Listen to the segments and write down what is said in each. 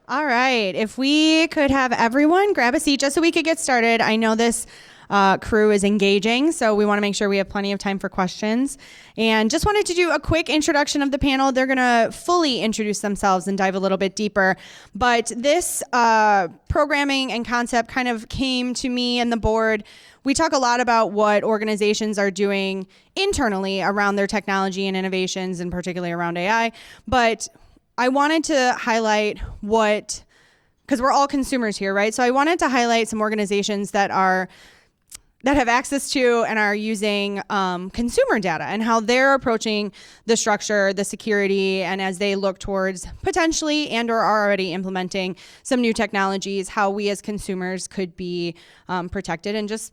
All right, if we could have everyone grab a seat just so we could get started. I know this crew is engaging, so we want to make sure we have plenty of time for questions. And just wanted to do a quick introduction of the panel. They're going to fully introduce themselves and dive a little bit deeper. But this programming and concept kind of came to me and the board. We talk a lot about what organizations are doing internally around their technology and innovations, and particularly around AI. But I wanted to highlight because we're all consumers here, right? So I wanted to highlight some organizations that have access to and are using consumer data and how they're approaching the structure, the security, and as they look towards potentially and or are already implementing some new technologies, how we as consumers could be protected and just,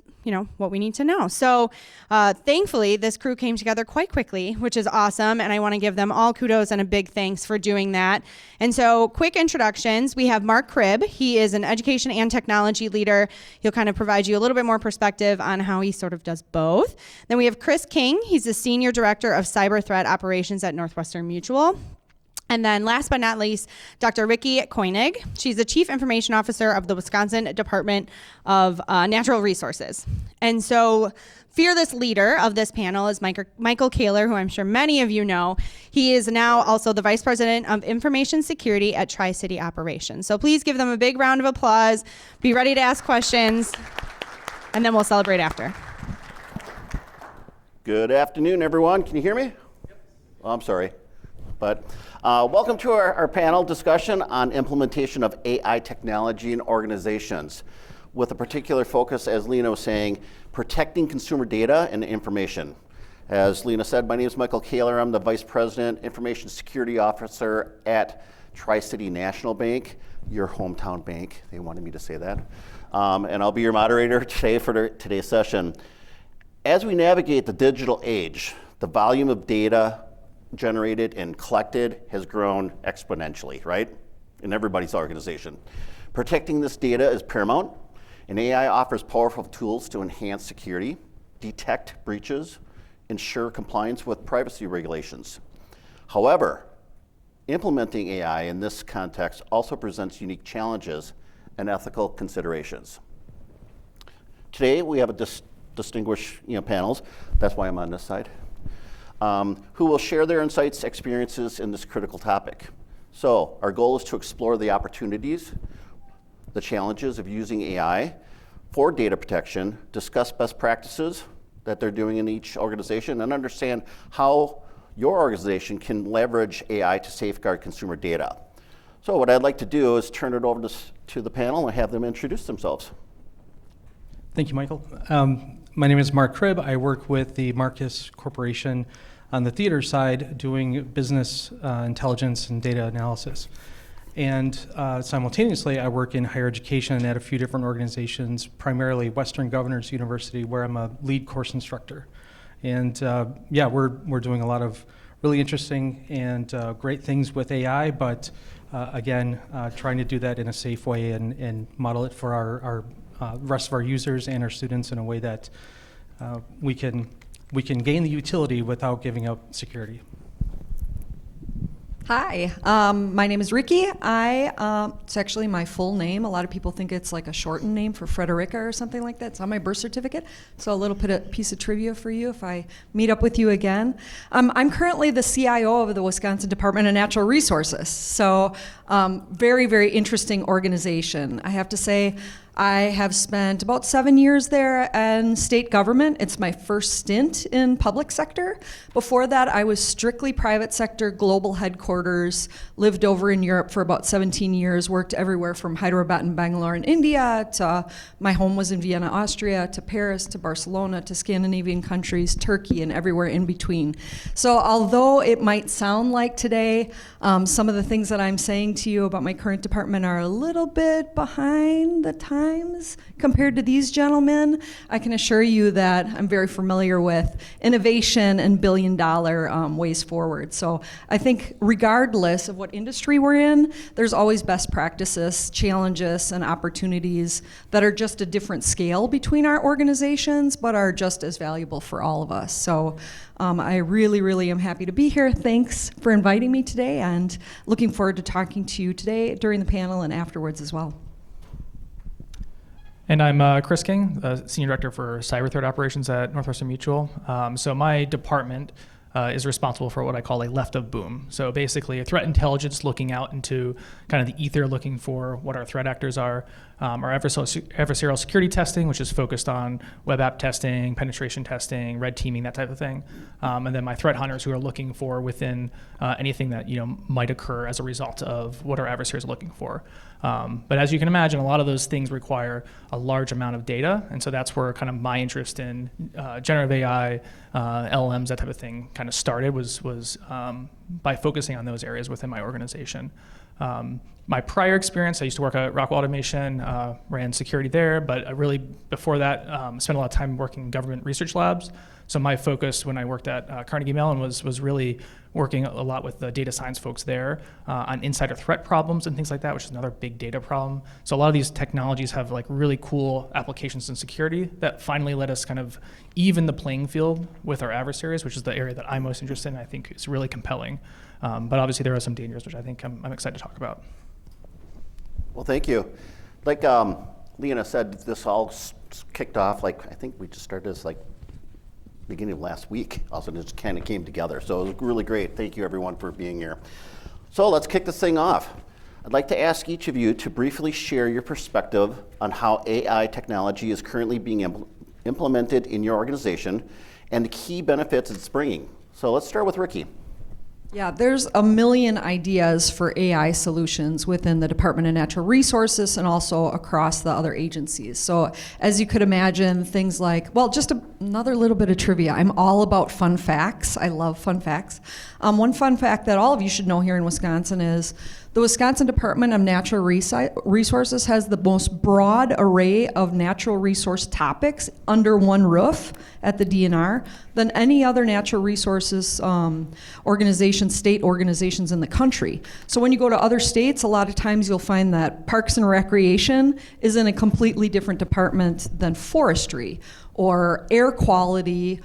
what we need to know. So thankfully, this crew came together quite quickly, which is awesome. And I want to give them all kudos and a big thanks for doing that. And so quick introductions. We have Mark Cribb. He is an education and technology leader. He'll kind of provide you a little bit more perspective on how he sort of does both. Then we have Chris King. He's the Senior Director of Cyber Threat Operations at Northwestern Mutual. And then last but not least, Dr. Ricki Koinig. She's the Chief Information Officer of the Wisconsin Department of Natural Resources. And so fearless leader of this panel is Michael Kahler, who I'm sure many of you know. He is now also the Vice President of Information Security at Tri-City Operations. So please give them a big round of applause. Be ready to ask questions, and then we'll celebrate after. Good afternoon, everyone. Can you hear me? Yep. Oh, I'm sorry. But welcome to our panel discussion on implementation of AI technology in organizations, with a particular focus, as Lena was saying, protecting consumer data and information. As Lena said, my name is Michael Kahler. I'm the Vice President, Information Security Officer at Tri-City National Bank, your hometown bank. They wanted me to say that. And I'll be your moderator today for today's session. As we navigate the digital age, the volume of data generated and collected has grown exponentially, right? In everybody's organization. Protecting this data is paramount, and AI offers powerful tools to enhance security, detect breaches, ensure compliance with privacy regulations. However, implementing AI in this context also presents unique challenges and ethical considerations. Today, we have a distinguished panels, that's why I'm on this side, who will share their insights, experiences in this critical topic. So our goal is to explore the opportunities, the challenges of using AI for data protection, discuss best practices that they're doing in each organization, and understand how your organization can leverage AI to safeguard consumer data. So what I'd like to do is turn it over to the panel and have them introduce themselves. Thank you, Michael. My name is Mark Cribb. I work with the Marcus Corporation on the theater side doing business intelligence and data analysis. And simultaneously, I work in higher education at a few different organizations, primarily Western Governors University, where I'm a lead course instructor. And we're doing a lot of really interesting and great things with AI, but again, trying to do that in a safe way and model it for our rest of our users and our students in a way that we can gain the utility without giving up security. Hi, my name is Ricki. It's actually my full name. A lot of people think it's like a shortened name for Frederica or something like that. It's on my birth certificate. So a little piece of trivia for you if I meet up with you again. I'm currently the CIO of the Wisconsin Department of Natural Resources. So very, very interesting organization. I have to say, I have spent about 7 years there in state government. It's my first stint in public sector. Before that, I was strictly private sector, global headquarters, lived over in Europe for about 17 years, worked everywhere from Hyderabad and Bangalore in India to my home was in Vienna, Austria, to Paris, to Barcelona, to Scandinavian countries, Turkey, and everywhere in between. So although it might sound like today, some of the things that I'm saying to you about my current department are a little bit behind the times, times compared to these gentlemen, I can assure you that I'm very familiar with innovation and billion-dollar ways forward. So I think regardless of what industry we're in, there's always best practices, challenges, and opportunities that are just a different scale between our organizations, but are just as valuable for all of us. So I really, really am happy to be here. Thanks for inviting me today, and looking forward to talking to you today during the panel and afterwards as well. And I'm Chris King, Senior Director for Cyber Threat Operations at Northwestern Mutual. So my department is responsible for what I call a left of boom. So basically a threat intelligence looking out into kind of the ether, looking for what our threat actors are. Our adversarial security testing, which is focused on web app testing, penetration testing, red teaming, that type of thing. And then my threat hunters who are looking for within anything that might occur as a result of what our adversaries are looking for. But as you can imagine, a lot of those things require a large amount of data, and so that's where kind of my interest in generative AI, LLMs, that type of thing kind of started, was by focusing on those areas within my organization. My prior experience, I used to work at Rockwell Automation, ran security there, but I really, before that, spent a lot of time working in government research labs. So my focus when I worked at Carnegie Mellon was really working a lot with the data science folks there on insider threat problems and things like that, which is another big data problem. So a lot of these technologies have like really cool applications in security that finally let us kind of even the playing field with our adversaries, which is the area that I'm most interested in. I think is really compelling. But obviously there are some dangers, which I think I'm excited to talk about. Well, thank you. Like Leona said, this all kicked off, I think we just started this beginning of last week. Also, it just kind of came together. So it was really great. Thank you, everyone, for being here. So let's kick this thing off. I'd like to ask each of you to briefly share your perspective on how AI technology is currently being implemented in your organization and the key benefits it's bringing. So let's start with Ricki. Yeah, there's a million ideas for AI solutions within the Department of Natural Resources and also across the other agencies. So as you could imagine, things like, well, just another little bit of trivia. I'm all about fun facts. I love fun facts. One fun fact that all of you should know here in Wisconsin is the Wisconsin Department of Natural Resources has the most broad array of natural resource topics under one roof at the DNR than any other natural resources organizations, state organizations in the country. So when you go to other states, a lot of times you'll find that Parks and Recreation is in a completely different department than forestry, or air quality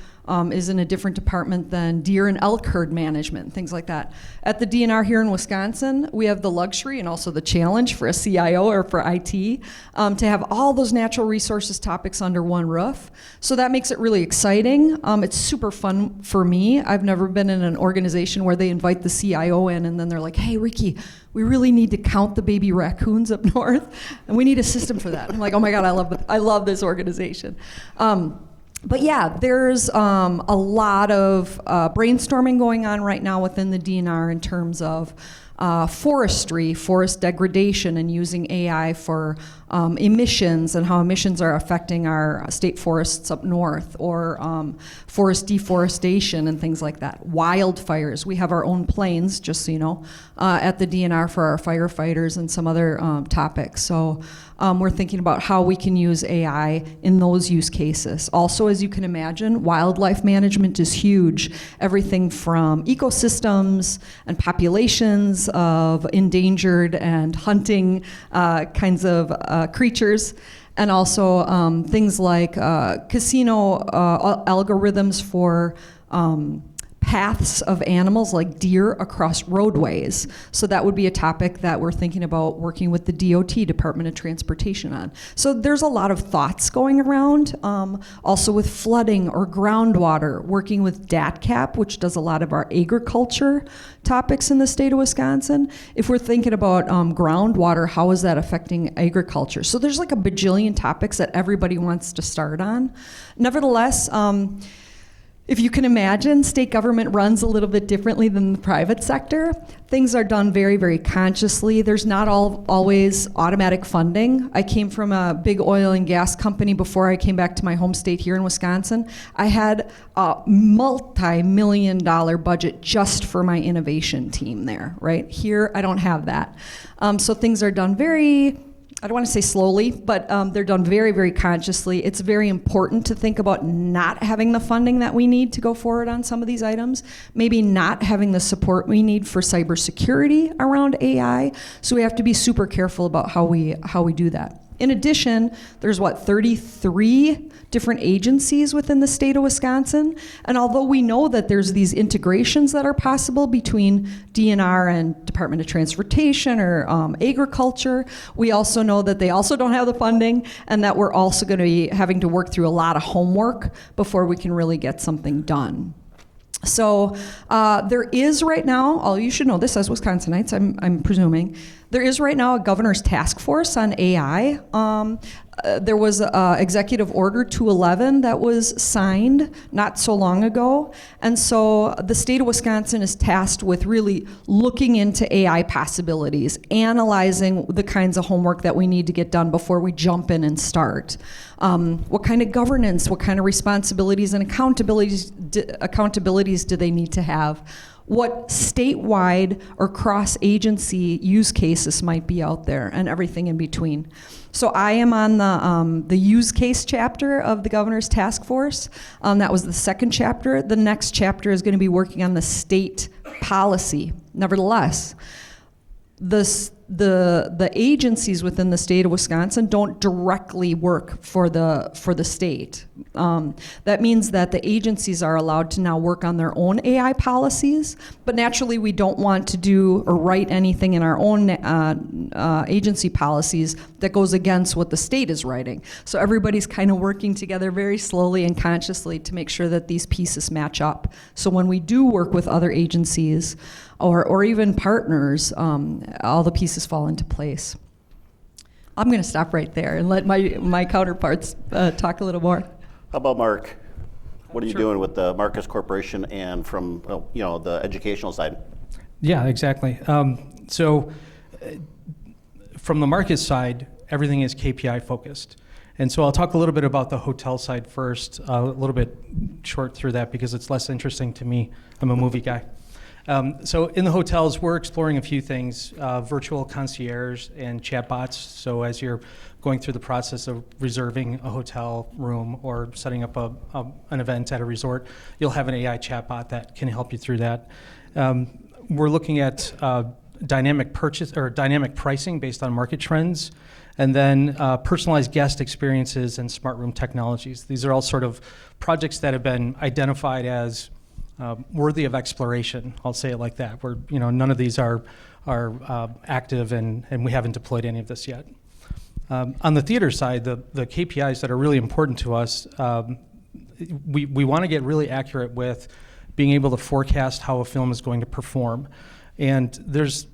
is in a different department than deer and elk herd management, things like that. At the DNR here in Wisconsin, we have the luxury and also the challenge for a CIO or for IT to have all those natural resources topics under one roof. So that makes it really exciting. It's super fun for me. I've never been in an organization where they invite the CIO in and then they're like, hey, Ricki, we really need to count the baby raccoons up north, and we need a system for that. I'm like, oh my God, I love this organization. But yeah, there's a lot of brainstorming going on right now within the DNR in terms of forestry, forest degradation, and using AI for emissions and how emissions are affecting our state forests up north, or forest deforestation and things like that. Wildfires. We have our own planes, just so you know, at the DNR for our firefighters and some other topics. So we're thinking about how we can use AI in those use cases. Also, as you can imagine, wildlife management is huge. Everything from ecosystems and populations of endangered and hunting kinds of creatures, and also things like casino algorithms for paths of animals like deer across roadways. So that would be a topic that we're thinking about working with the DOT, Department of Transportation, on. So there's a lot of thoughts going around. Also with flooding or groundwater, working with DATCAP, which does a lot of our agriculture topics in the state of Wisconsin. If we're thinking about groundwater, how is that affecting agriculture? So there's like a bajillion topics that everybody wants to start on. Nevertheless, if you can imagine, state government runs a little bit differently than the private sector. Things are done very, very consciously. There's not always automatic funding. I came from a big oil and gas company before I came back to my home state here in Wisconsin. I had a multi-million-dollar budget just for my innovation team there, right? Here, I don't have that. So things are done very I don't want to say slowly, but they're done very, very consciously. It's very important to think about not having the funding that we need to go forward on some of these items, maybe not having the support we need for cybersecurity around AI. So we have to be super careful about how we do that. In addition, there's 33 different agencies within the state of Wisconsin. And although we know that there's these integrations that are possible between DNR and Department of Transportation or Agriculture, we also know that they also don't have the funding, and that we're also going to be having to work through a lot of homework before we can really get something done. So there is right now, you should know this as Wisconsinites, I'm presuming, there is right now a governor's task force on AI. There was Executive Order 211 that was signed not so long ago. And so the state of Wisconsin is tasked with really looking into AI possibilities, analyzing the kinds of homework that we need to get done before we jump in and start. What kind of governance, what kind of responsibilities and accountabilities do they need to have? What statewide or cross-agency use cases might be out there, and everything in between. So I am on the use case chapter of the governor's task force. That was the second chapter. The next chapter is going to be working on the state policy. Nevertheless, the agencies within the state of Wisconsin don't directly work for the state. That means that the agencies are allowed to now work on their own AI policies, but naturally we don't want to do or write anything in our own agency policies that goes against what the state is writing. So everybody's kind of working together very slowly and consciously to make sure that these pieces match up. So when we do work with other agencies or even partners, all the pieces fall into place. I'm going to stop right there and let my counterparts talk a little more. How about Mark? What are you Sure. doing with the Marcus Corporation and from the educational side? Yeah, exactly. So from the market side, everything is KPI focused. And so I'll talk a little bit about the hotel side first, a little bit short through that because it's less interesting to me. I'm a movie guy. So in the hotels, we're exploring a few things, virtual concierge and chatbots. So as you're going through the process of reserving a hotel room or setting up an event at a resort, you'll have an AI chatbot that can help you through that. We're looking at dynamic pricing based on market trends, and then personalized guest experiences and smart room technologies. These are all sort of projects that have been identified as worthy of exploration. I'll say it like that. Where none of these are active, and we haven't deployed any of this yet. On the theater side, the KPIs that are really important to us, we want to get really accurate with being able to forecast how a film is going to perform, and there's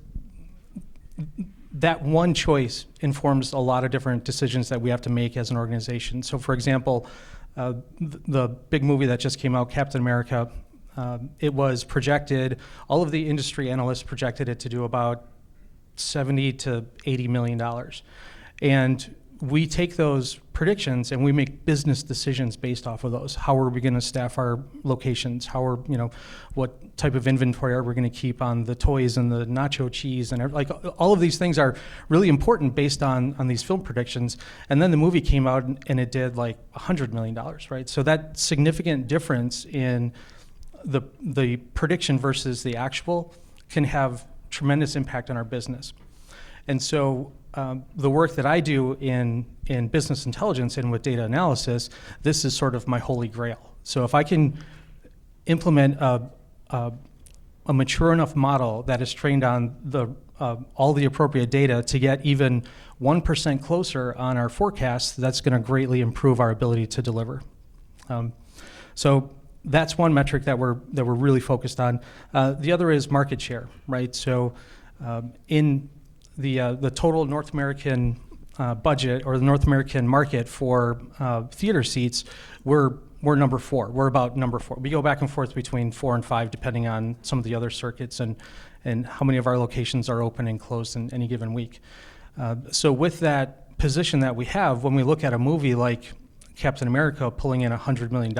that one choice informs a lot of different decisions that we have to make as an organization. So, for example, the big movie that just came out, Captain America. It was projected, all of the industry analysts projected it to do about $70 to $80 million. And we take those predictions and we make business decisions based off of those. How are we going to staff our locations? What type of inventory are we going to keep on the toys and the nacho cheese? And all of these things are really important based on these film predictions. And then the movie came out and it did like $100 million, right? So that significant difference in the prediction versus the actual can have tremendous impact on our business. And so the work that I do in business intelligence and with data analysis, this is sort of my holy grail. So if I can implement a mature enough model that is trained on all the appropriate data to get even 1% closer on our forecast, that's going to greatly improve our ability to deliver. So that's one metric that we're really focused on. The other is market share, right? So in the total North American budget or the North American market for theater seats, we're number 4. We're about number 4. We go back and forth between 4 and 5 depending on some of the other circuits and how many of our locations are open and closed in any given week. So with that position that we have, when we look at a movie like Captain America pulling in $100 million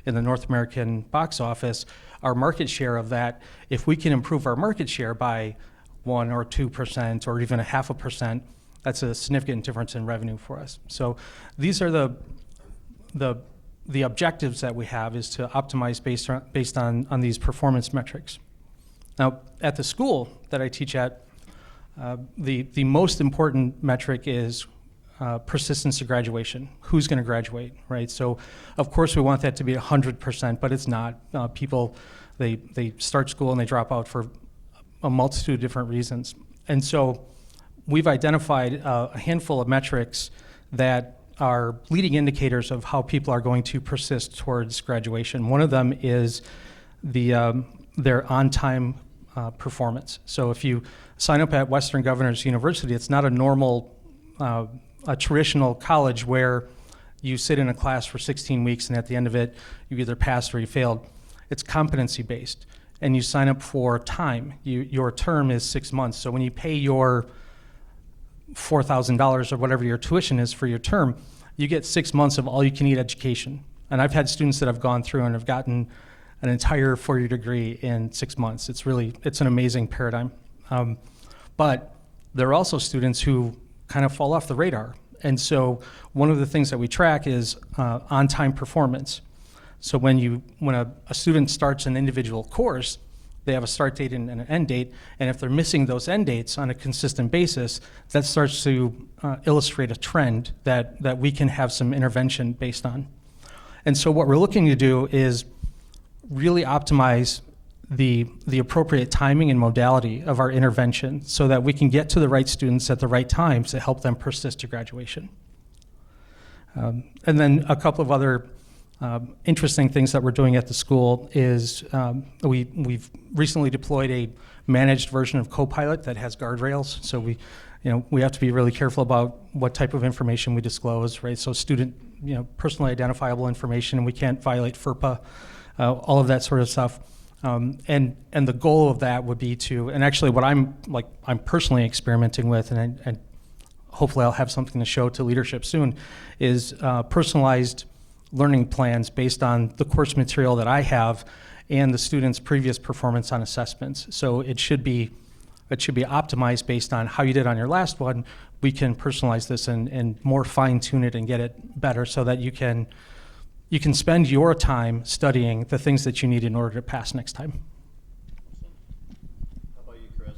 in the North American box office, our market share of that, if we can improve our market share by 1 or 2% or even 0.5%, That's a significant difference in revenue for us. So these are the objectives that we have, is to optimize based on these performance metrics. Now, at the school that I teach at, the most important metric is persistence to graduation. Who's going to graduate, right? So, of course, we want that to be 100%, but it's not. People, they start school and they drop out for a multitude of different reasons. And so we've identified a handful of metrics that are leading indicators of how people are going to persist towards graduation. One of them is their on-time performance. So if you sign up at Western Governors University, it's not a normal, a traditional college where you sit in a class for 16 weeks and at the end of it, you either passed or you failed. It's competency-based, and you sign up for time. Your term is 6 months. So when you pay your $4,000 or whatever your tuition is for your term, you get 6 months of all-you-can-eat education. And I've had students that have gone through and have gotten an entire 4-year degree in 6 months. It's an amazing paradigm. But there are also students who kind of fall off the radar. And so one of the things that we track is on-time performance. So when a student starts an individual course, they have a start date and an end date, and if they're missing those end dates on a consistent basis, that starts to illustrate a trend that we can have some intervention based on. And so what we're looking to do is really optimize the appropriate timing and modality of our intervention so that we can get to the right students at the right times to help them persist to graduation. And then a couple of other interesting things that we're doing at the school is we've recently deployed a managed version of Copilot that has guardrails. So we have to be really careful about what type of information we disclose, right? So student, personally identifiable information, and we can't violate FERPA, all of that sort of stuff. And the goal of that would be to, and actually what I'm personally experimenting with, and hopefully I'll have something to show to leadership soon, is personalized learning plans based on the course material that I have and the students' previous performance on assessments. So it should be optimized based on how you did on your last one. We can personalize this and more fine-tune it and get it better so that you can spend your time studying the things that you need in order to pass next time. How about you, Chris?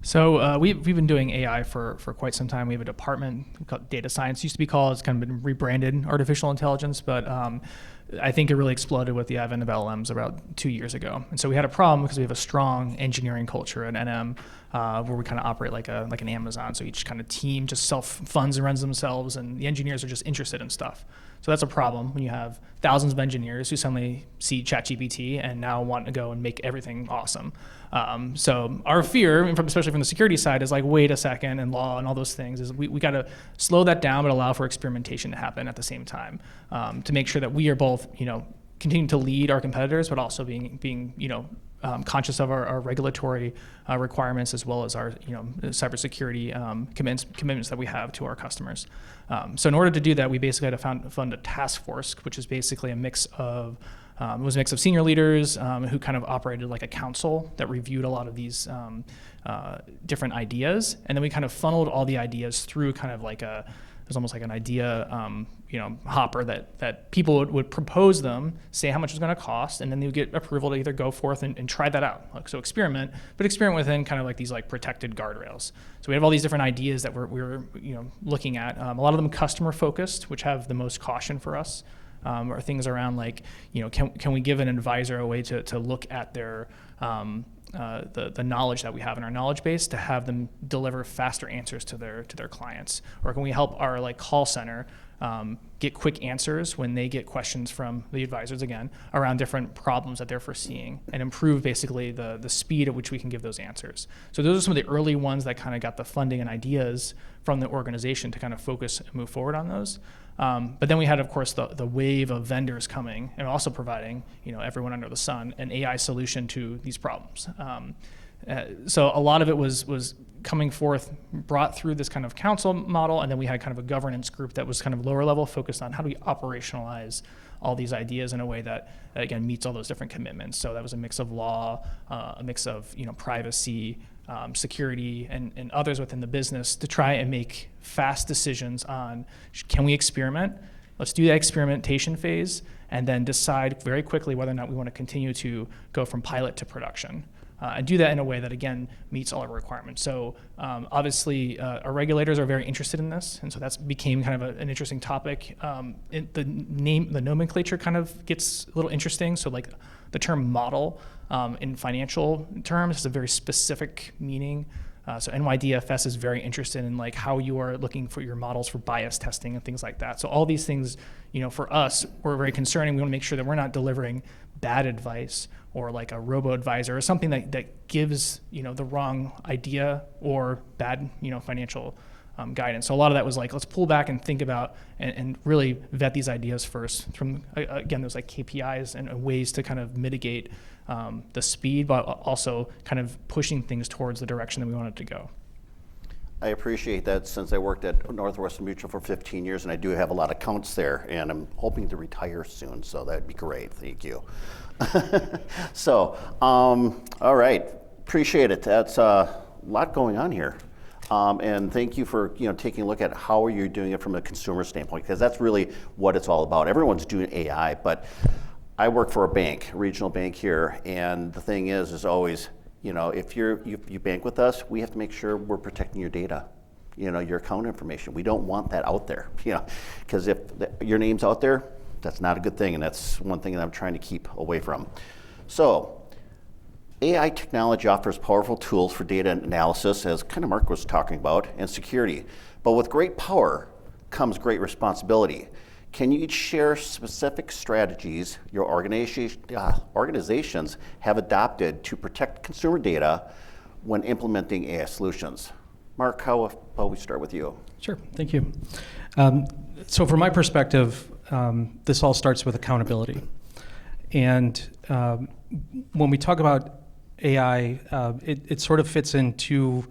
So we've been doing AI for quite some time. We have a department called data science. Used to be called, it's kind of been rebranded artificial intelligence, but I think it really exploded with the advent of LLMs about 2 years ago. And so we had a problem because we have a strong engineering culture at NM where we kind of operate like an Amazon. So each kind of team just self-funds and runs themselves, and the engineers are just interested in stuff. So that's a problem when you have thousands of engineers who suddenly see ChatGPT and now want to go and make everything awesome. So our fear, especially from the security side, is like, wait a second, and law and all those things, is we got to slow that down but allow for experimentation to happen at the same time to make sure that we are both, continuing to lead our competitors, but also being conscious of our regulatory requirements as well as our cybersecurity commitments that we have to our customers. So in order to do that, we basically had to fund a task force, which is basically a mix of senior leaders who kind of operated like a council that reviewed a lot of these different ideas, and then we kind of funneled all the ideas through kind of like there's almost like an idea hopper that people would propose them, say how much it's going to cost, and then they would get approval to either go forth and try that out. So experiment within kind of like these like protected guardrails. So we have all these different ideas that we're looking at. A lot of them customer focused, which have the most caution for us. Or things around like, can we give an advisor a way to look at their the knowledge that we have in our knowledge base to have them deliver faster answers to their clients? Or can we help our like call center get quick answers when they get questions from the advisors, again, around different problems that they're foreseeing, and improve basically the speed at which we can give those answers. So those are some of the early ones that kind of got the funding and ideas from the organization to kind of focus and move forward on those. But then we had, of course, the wave of vendors coming and also providing, everyone under the sun, an AI solution to these problems. So a lot of it was coming forth, brought through this kind of council model, and then we had kind of a governance group that was kind of lower level, focused on how do we operationalize all these ideas in a way that, again, meets all those different commitments. So that was a mix of law, a mix of privacy, security, and others within the business to try and make fast decisions on, can we experiment? Let's do that experimentation phase and then decide very quickly whether or not we want to continue to go from pilot to production. And do that in a way that, again, meets all our requirements. So obviously, our regulators are very interested in this, and so that's became kind of an interesting topic. The nomenclature kind of gets a little interesting. So like the term model in financial terms has a very specific meaning. So NYDFS is very interested in like how you are looking for your models for bias testing and things like that. So all these things, for us, were very concerning. We want to make sure that we're not delivering bad advice or like a robo-advisor or something that gives, the wrong idea or bad, financial guidance. So a lot of that was like, let's pull back and think about and really vet these ideas first from, again, those like KPIs and ways to kind of mitigate the speed, but also kind of pushing things towards the direction that we wanted to go. I appreciate that, since I worked at Northwestern Mutual for 15 years, and I do have a lot of accounts there, and I'm hoping to retire soon, so that'd be great. Thank you. So, all right, appreciate it. That's a lot going on here. And thank you for taking a look at how are you doing it from a consumer standpoint, because that's really what it's all about. Everyone's doing AI, but I work for a bank, a regional bank here, and the thing is always, if you bank with us, we have to make sure we're protecting your data, your account information. We don't want that out there, because if your name's out there, that's not a good thing, and that's one thing that I'm trying to keep away from. So, AI technology offers powerful tools for data analysis, as kind of Mark was talking about, and security. But with great power comes great responsibility. Can you each share specific strategies your organizations have adopted to protect consumer data when implementing AI solutions? Mark, how about we start with you? Sure, thank you. So from my perspective, this all starts with accountability. And when we talk about AI, it sort of fits into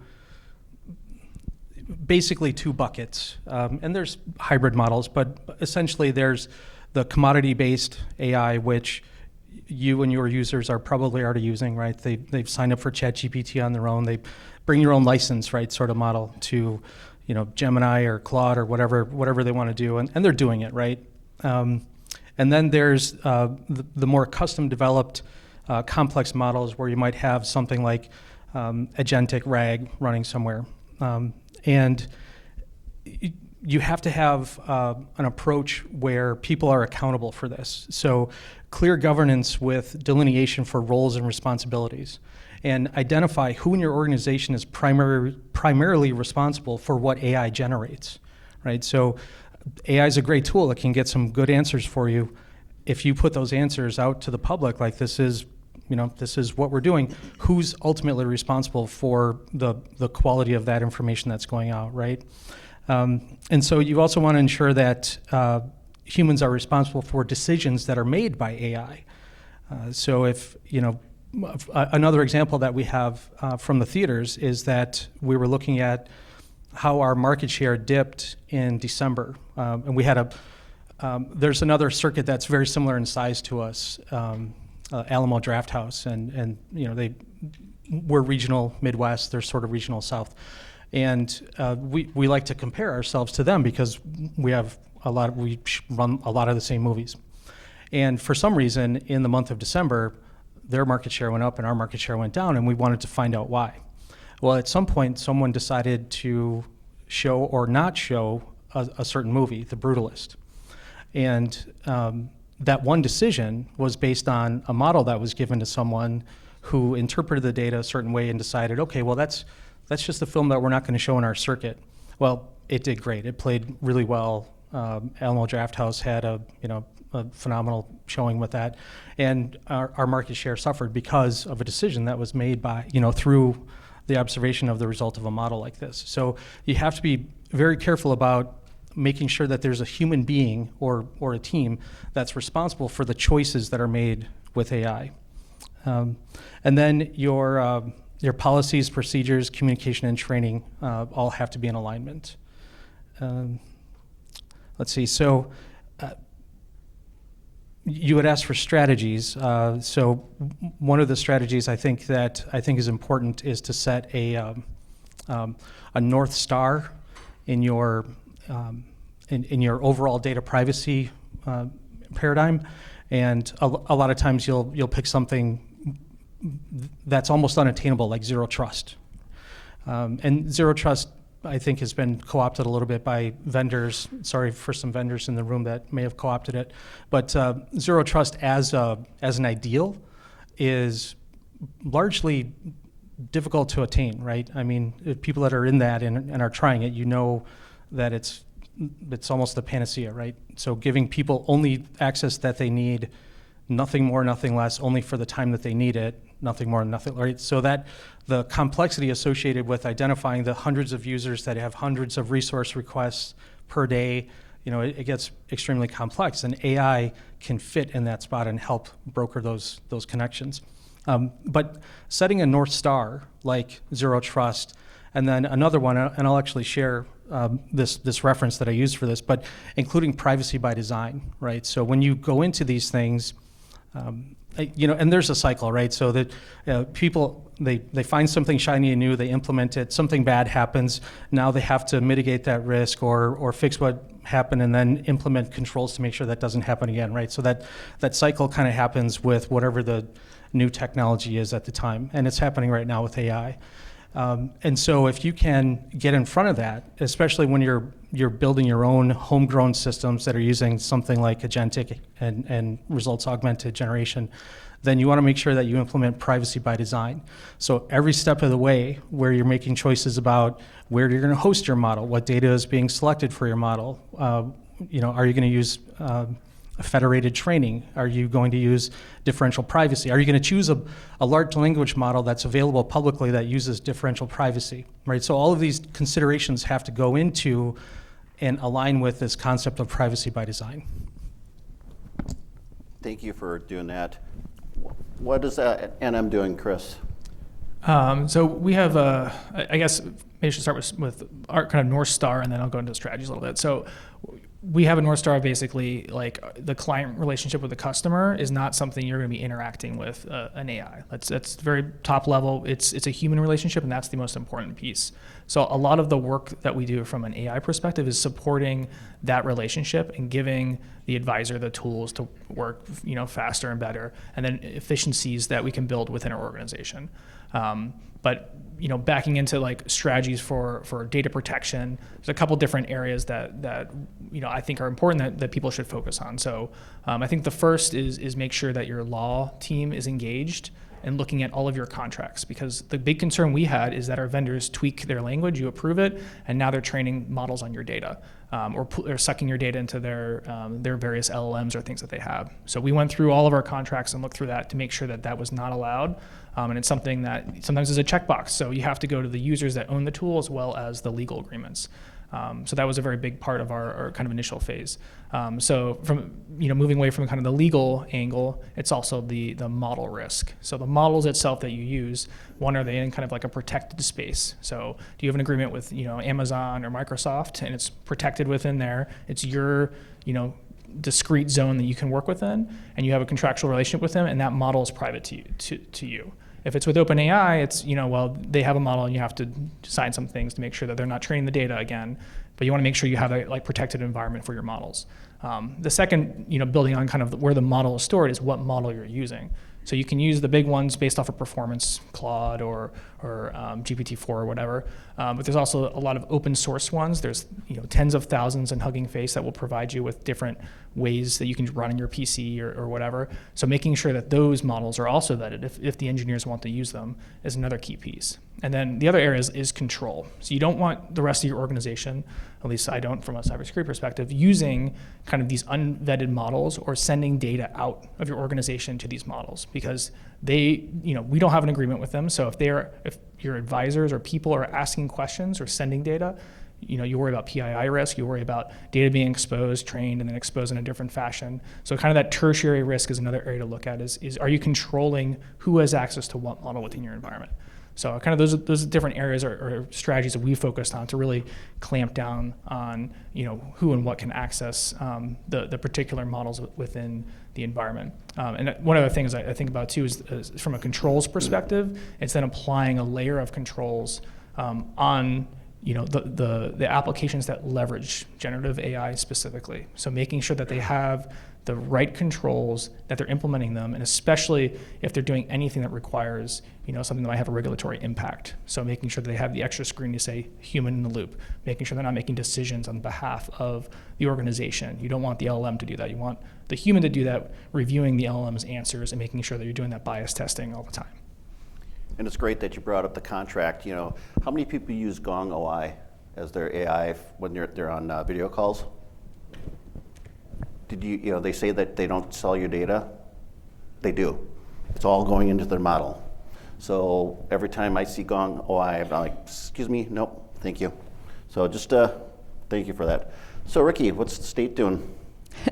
basically two buckets. And there's hybrid models, but essentially there's the commodity-based AI, which you and your users are probably already using, right? They've signed up for ChatGPT on their own. They bring your own license, right, sort of model to, Gemini or Claude or whatever they want to do, and they're doing it, right? And then there's the more custom-developed complex models where you might have something like agentic RAG running somewhere. And you have to have an approach where people are accountable for this. So clear governance with delineation for roles and responsibilities, and identify who in your organization is primarily responsible for what AI generates, right? So AI is a great tool that can get some good answers for you. If you put those answers out to the public, like this is what we're doing, who's ultimately responsible for the quality of that information that's going out, right? And so you also want to ensure that humans are responsible for decisions that are made by AI. So if, another example that we have from the theaters is that we were looking at how our market share dipped in December. And we had there's another circuit that's very similar in size to us, Alamo Drafthouse, and they we're regional Midwest, they're sort of regional South, and we like to compare ourselves to them because we run a lot of the same movies, and for some reason in the month of December, their market share went up and our market share went down, and we wanted to find out why. Well, at some point, someone decided to show or not show a certain movie, The Brutalist, and that one decision was based on a model that was given to someone who interpreted the data a certain way and decided, okay, well, that's just a film that we're not going to show in our circuit. Well, it did great. It played really well. Alamo Drafthouse had a phenomenal showing with that, and our market share suffered because of a decision that was made by through the observation of the result of a model like this. So you have to be very careful about making sure that there's a human being or a team that's responsible for the choices that are made with AI. And then your policies, procedures, communication, and training all have to be in alignment. Let's see, so you had asked for strategies. So one of the strategies I think is important is to set a North Star in your in your overall data privacy paradigm, and a lot of times you'll pick something that's almost unattainable, like zero trust. And zero trust, I think, has been co-opted a little bit by vendors. Sorry for some vendors in the room that may have co-opted it, but zero trust as an ideal is largely difficult to attain, right? I mean, if people that are in that and are trying it, you know that it's almost the panacea, right? So giving people only access that they need, nothing more, nothing less, only for the time that they need it, nothing more, nothing, right? So that the complexity associated with identifying the hundreds of users that have hundreds of resource requests per day, it gets extremely complex, and AI can fit in that spot and help broker those connections. But setting a North Star like zero trust, and then another one, and I'll actually share this reference that I used for this, but including privacy by design, right? So when you go into these things, and there's a cycle, right? So that people, they find something shiny and new, they implement it, something bad happens, now they have to mitigate that risk or fix what happened and then implement controls to make sure that doesn't happen again, right? So that cycle kind of happens with whatever the new technology is at the time, and it's happening right now with AI. And so if you can get in front of that, especially when you're building your own homegrown systems that are using something like agentic and results augmented generation, then you want to make sure that you implement privacy by design. So every step of the way where you're making choices about where you're going to host your model, what data is being selected for your model, are you going to use federated training? Are you going to use differential privacy? Are you going to choose a large language model that's available publicly that uses differential privacy, right? So all of these considerations have to go into and align with this concept of privacy by design. Thank you for doing that. What is NM doing, Chris? So we have, I guess maybe I should start with our kind of North Star, and then I'll go into strategies a little bit. So we have a North Star, basically, like the client relationship with the customer is not something you're going to be interacting with an AI. That's very top level. It's a human relationship, and that's the most important piece. So a lot of the work that we do from an AI perspective is supporting that relationship and giving the advisor the tools to work, faster and better, and then efficiencies that we can build within our organization. But backing into like strategies for data protection, there's a couple different areas that I think are important that people should focus on. So I think the first is make sure that your law team is engaged and looking at all of your contracts, because the big concern we had is that our vendors tweak their language, you approve it, and now they're training models on your data, or sucking your data into their various LLMs or things that they have. So we went through all of our contracts and looked through that to make sure that was not allowed, and it's something that sometimes is a checkbox. So you have to go to the users that own the tool as well as the legal agreements. So that was a very big part of our kind of initial phase. So from moving away from kind of the legal angle, it's also the model risk. So the models itself that you use, one, are they in kind of like a protected space? So do you have an agreement with Amazon or Microsoft, and it's protected within there? It's your discrete zone that you can work within, and you have a contractual relationship with them, and that model is private to you. If it's with OpenAI, it's, they have a model and you have to sign some things to make sure that they're not training the data again, but you want to make sure you have a protected environment for your models. The second, building on kind of where the model is stored, is what model you're using. So you can use the big ones based off of performance, Claude or GPT-4 or whatever. But there's also a lot of open source ones. There's tens of thousands in Hugging Face that will provide you with different ways that you can run on your PC or whatever. So making sure that those models are also vetted if the engineers want to use them is another key piece. And then the other area is control. So you don't want the rest of your organization, at least I don't from a cybersecurity perspective, using kind of these unvetted models or sending data out of your organization to these models, because we don't have an agreement with them. So if your advisors or people are asking questions or sending data, you worry about PII risk, you worry about data being exposed, trained, and then exposed in a different fashion. So kind of that tertiary risk is another area to look at, is are you controlling who has access to what model within your environment? So kind of those different areas or strategies that we focused on to really clamp down on who and what can access the particular models within the environment. And one of the things I think about too is from a controls perspective, it's then applying a layer of controls on the applications that leverage generative AI specifically. So making sure that they have the right controls, that they're implementing them, and especially if they're doing anything that requires something that might have a regulatory impact. So making sure that they have the extra screen to say human in the loop, making sure they're not making decisions on behalf of the organization. You don't want the LLM to do that. You want the human to do that, reviewing the LLM's answers and making sure that you're doing that bias testing all the time. And it's great that you brought up the contract. How many people use Gong OI as their AI when they're on video calls? Did they say that they don't sell your data? They do. It's all going into their model. So every time I see Gong OI, I'm like, excuse me, nope, thank you. So just thank you for that. So Ricki, what's the state doing?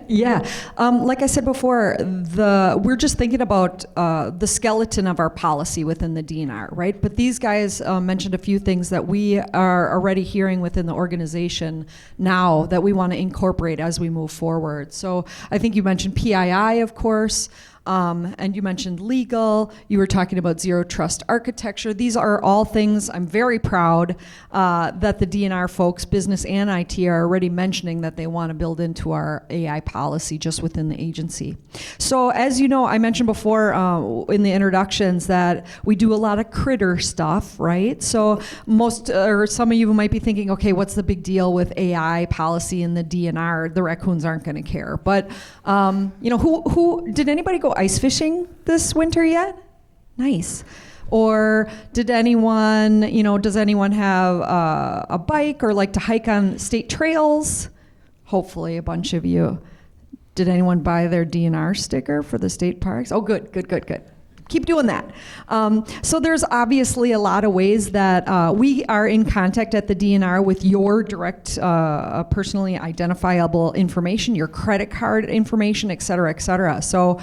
Yeah, like I said before, we're just thinking about the skeleton of our policy within the DNR, right? But these guys mentioned a few things that we are already hearing within the organization now that we want to incorporate as we move forward. So I think you mentioned PII, of course. And you mentioned legal, you were talking about zero trust architecture. These are all things I'm very proud that the DNR folks, business and IT, are already mentioning that they want to build into our AI policy just within the agency. So as you know, I mentioned before in the introductions that we do a lot of critter stuff, right? So some of you might be thinking, okay, what's the big deal with AI policy in the DNR? The raccoons aren't going to care. But who did anybody go ice fishing this winter yet? Nice. Or does anyone have a bike or like to hike on state trails? Hopefully a bunch of you. Did anyone buy their DNR sticker for the state parks? Oh, good. Keep doing that. So there's obviously a lot of ways that we are in contact at the DNR with your direct, personally identifiable information, your credit card information, et cetera, et cetera. So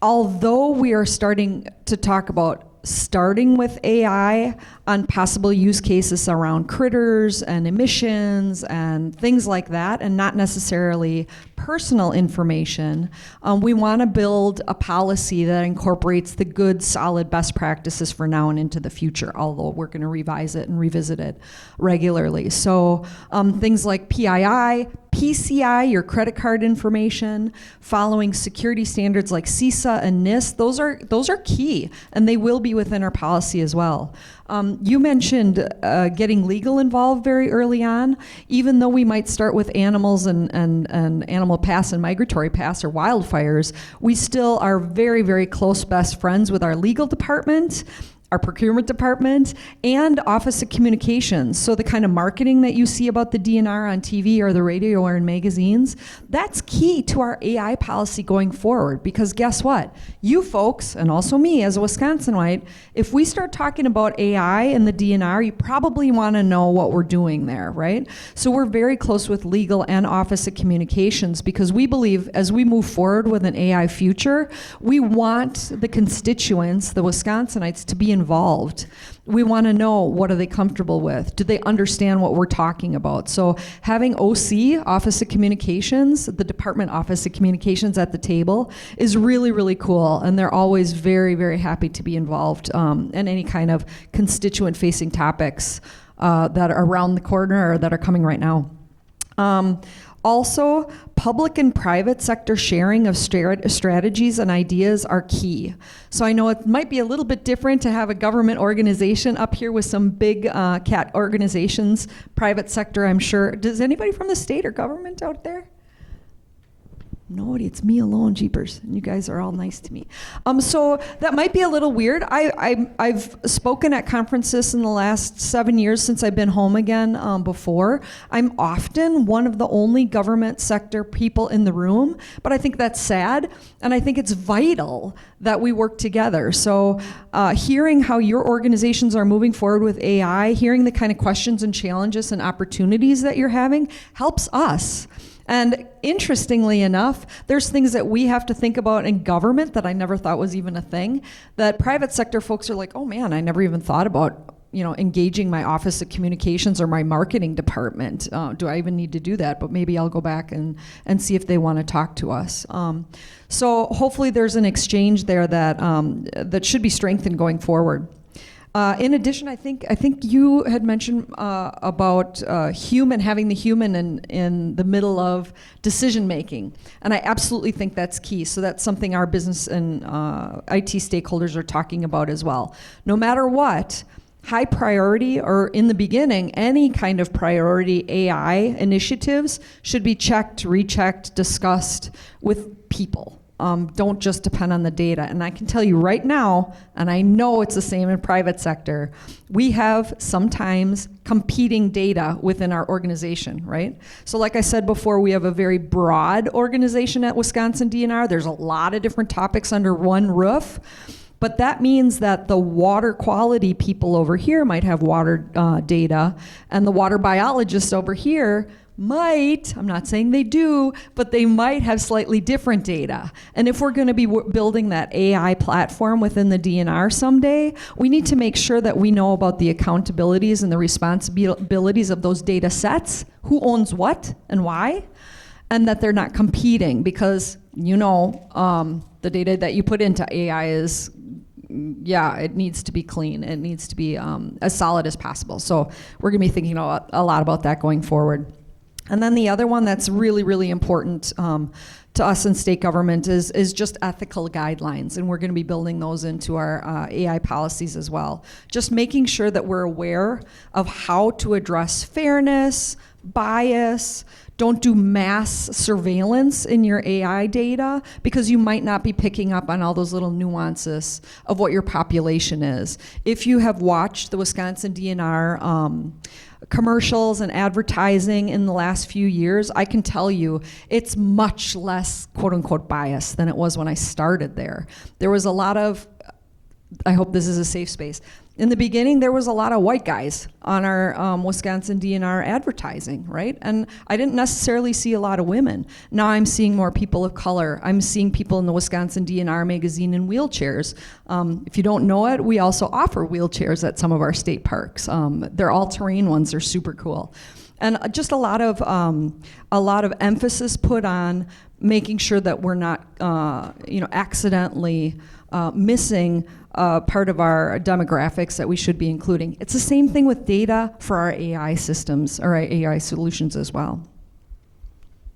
although we are starting to talk about starting with AI on possible use cases around critters and emissions and things like that, and not necessarily personal information, we want to build a policy that incorporates the good, solid best practices for now and into the future, although we're going to revise it and revisit it regularly. So things like PII, PCI, your credit card information, following security standards like CISA and NIST, those are key, and they will be within our policy as well. You mentioned getting legal involved very early on. Even though we might start with animals and animal pass and migratory pass or wildfires, we still are very, very close best friends with our legal department, our procurement department, and Office of Communications. So the kind of marketing that you see about the DNR on TV or the radio or in magazines, that's key to our AI policy going forward, because guess what? You folks, and also me as a Wisconsinite, if we start talking about AI in the DNR, you probably want to know what we're doing there, right? So we're very close with legal and Office of Communications, because we believe as we move forward with an AI future, we want the constituents, the Wisconsinites, to be involved. We want to know, what are they comfortable with? Do they understand what we're talking about? So having OC, Office of Communications, the Department Office of Communications at the table is really, really cool. And they're always very, very happy to be involved in any kind of constituent-facing topics that are around the corner or that are coming right now. Also, public and private sector sharing of strategies and ideas are key. So I know it might be a little bit different to have a government organization up here with some big cat organizations, private sector, I'm sure. Does anybody from the state or government out there? Nobody, it's me alone, jeepers. And you guys are all nice to me. So that might be a little weird. I've spoken at conferences in the last 7 years since I've been home again before. I'm often one of the only government sector people in the room, but I think that's sad, and I think it's vital that we work together. So hearing how your organizations are moving forward with AI, hearing the kind of questions and challenges and opportunities that you're having helps us. And interestingly enough, there's things that we have to think about in government that I never thought was even a thing, that private sector folks are like, oh man, I never even thought about engaging my office of communications or my marketing department. Do I even need to do that? But maybe I'll go back and see if they want to talk to us. So hopefully there's an exchange there that should be strengthened going forward. In addition, I think you had mentioned about having the human in the middle of decision making, and I absolutely think that's key. So that's something our business and IT stakeholders are talking about as well. No matter what, high priority, or in the beginning, any kind of priority AI initiatives should be checked, rechecked, discussed with people. Don't just depend on the data. And I can tell you right now, and I know it's the same in private sector, we have sometimes competing data within our organization, right? So like I said before, we have a very broad organization at Wisconsin DNR. There's a lot of different topics under one roof. But that means that the water quality people over here might have water data, and the water biologists over here might, I'm not saying they do, but they might have slightly different data. And if we're going to be building that AI platform within the DNR someday, we need to make sure that we know about the accountabilities and the responsibilities of those data sets, who owns what and why, and that they're not competing, because the data that you put into AI is, it needs to be clean. It needs to be as solid as possible. So we're going to be thinking a lot about that going forward. And then the other one that's really, really important to us in state government is just ethical guidelines, and we're going to be building those into our AI policies as well. Just making sure that we're aware of how to address fairness, bias. Don't do mass surveillance in your AI data, because you might not be picking up on all those little nuances of what your population is. If you have watched the Wisconsin DNR commercials and advertising in the last few years, I can tell you it's much less quote unquote bias than it was when I started there. There was a lot of, I hope this is a safe space. In the beginning, there was a lot of white guys on our Wisconsin DNR advertising, right? And I didn't necessarily see a lot of women. Now I'm seeing more people of color. I'm seeing people in the Wisconsin DNR magazine in wheelchairs. If you don't know it, we also offer wheelchairs at some of our state parks. They're all-terrain ones. They're super cool. And just a lot of emphasis put on making sure that we're not, accidentally missing part of our demographics that we should be including. It's the same thing with data for our AI systems, or our AI solutions as well.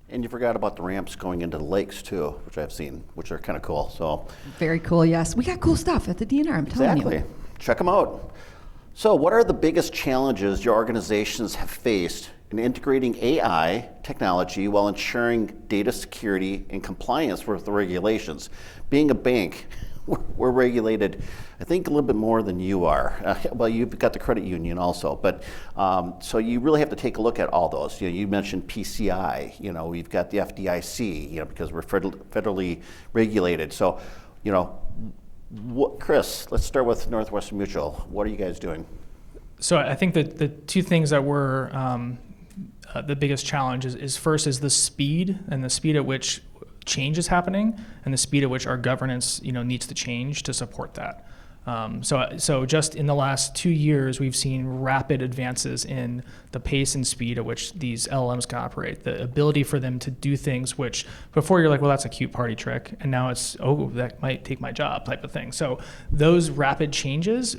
And you forgot about the ramps going into the lakes too, which I've seen, which are kind of cool. So very cool, yes. We got cool stuff at the DNR, I'm telling you. Exactly. Check them out. So what are the biggest challenges your organizations have faced in integrating AI technology while ensuring data security and compliance with the regulations? Being a bank, we're regulated, I think, a little bit more than you are. Well, you've got the credit union also, but so you really have to take a look at all those. You mentioned PCI. We've got the FDIC. Because we're federally regulated. So, Chris, let's start with Northwestern Mutual. What are you guys doing? So I think that the two things that were the biggest challenge is first is the speed, and the speed at which change is happening, and the speed at which our governance needs to change to support that. So just in the last 2 years, we've seen rapid advances in the pace and speed at which these LLMs can operate, the ability for them to do things which before you're like, well, that's a cute party trick, and now it's, oh, that might take my job type of thing. So those rapid changes,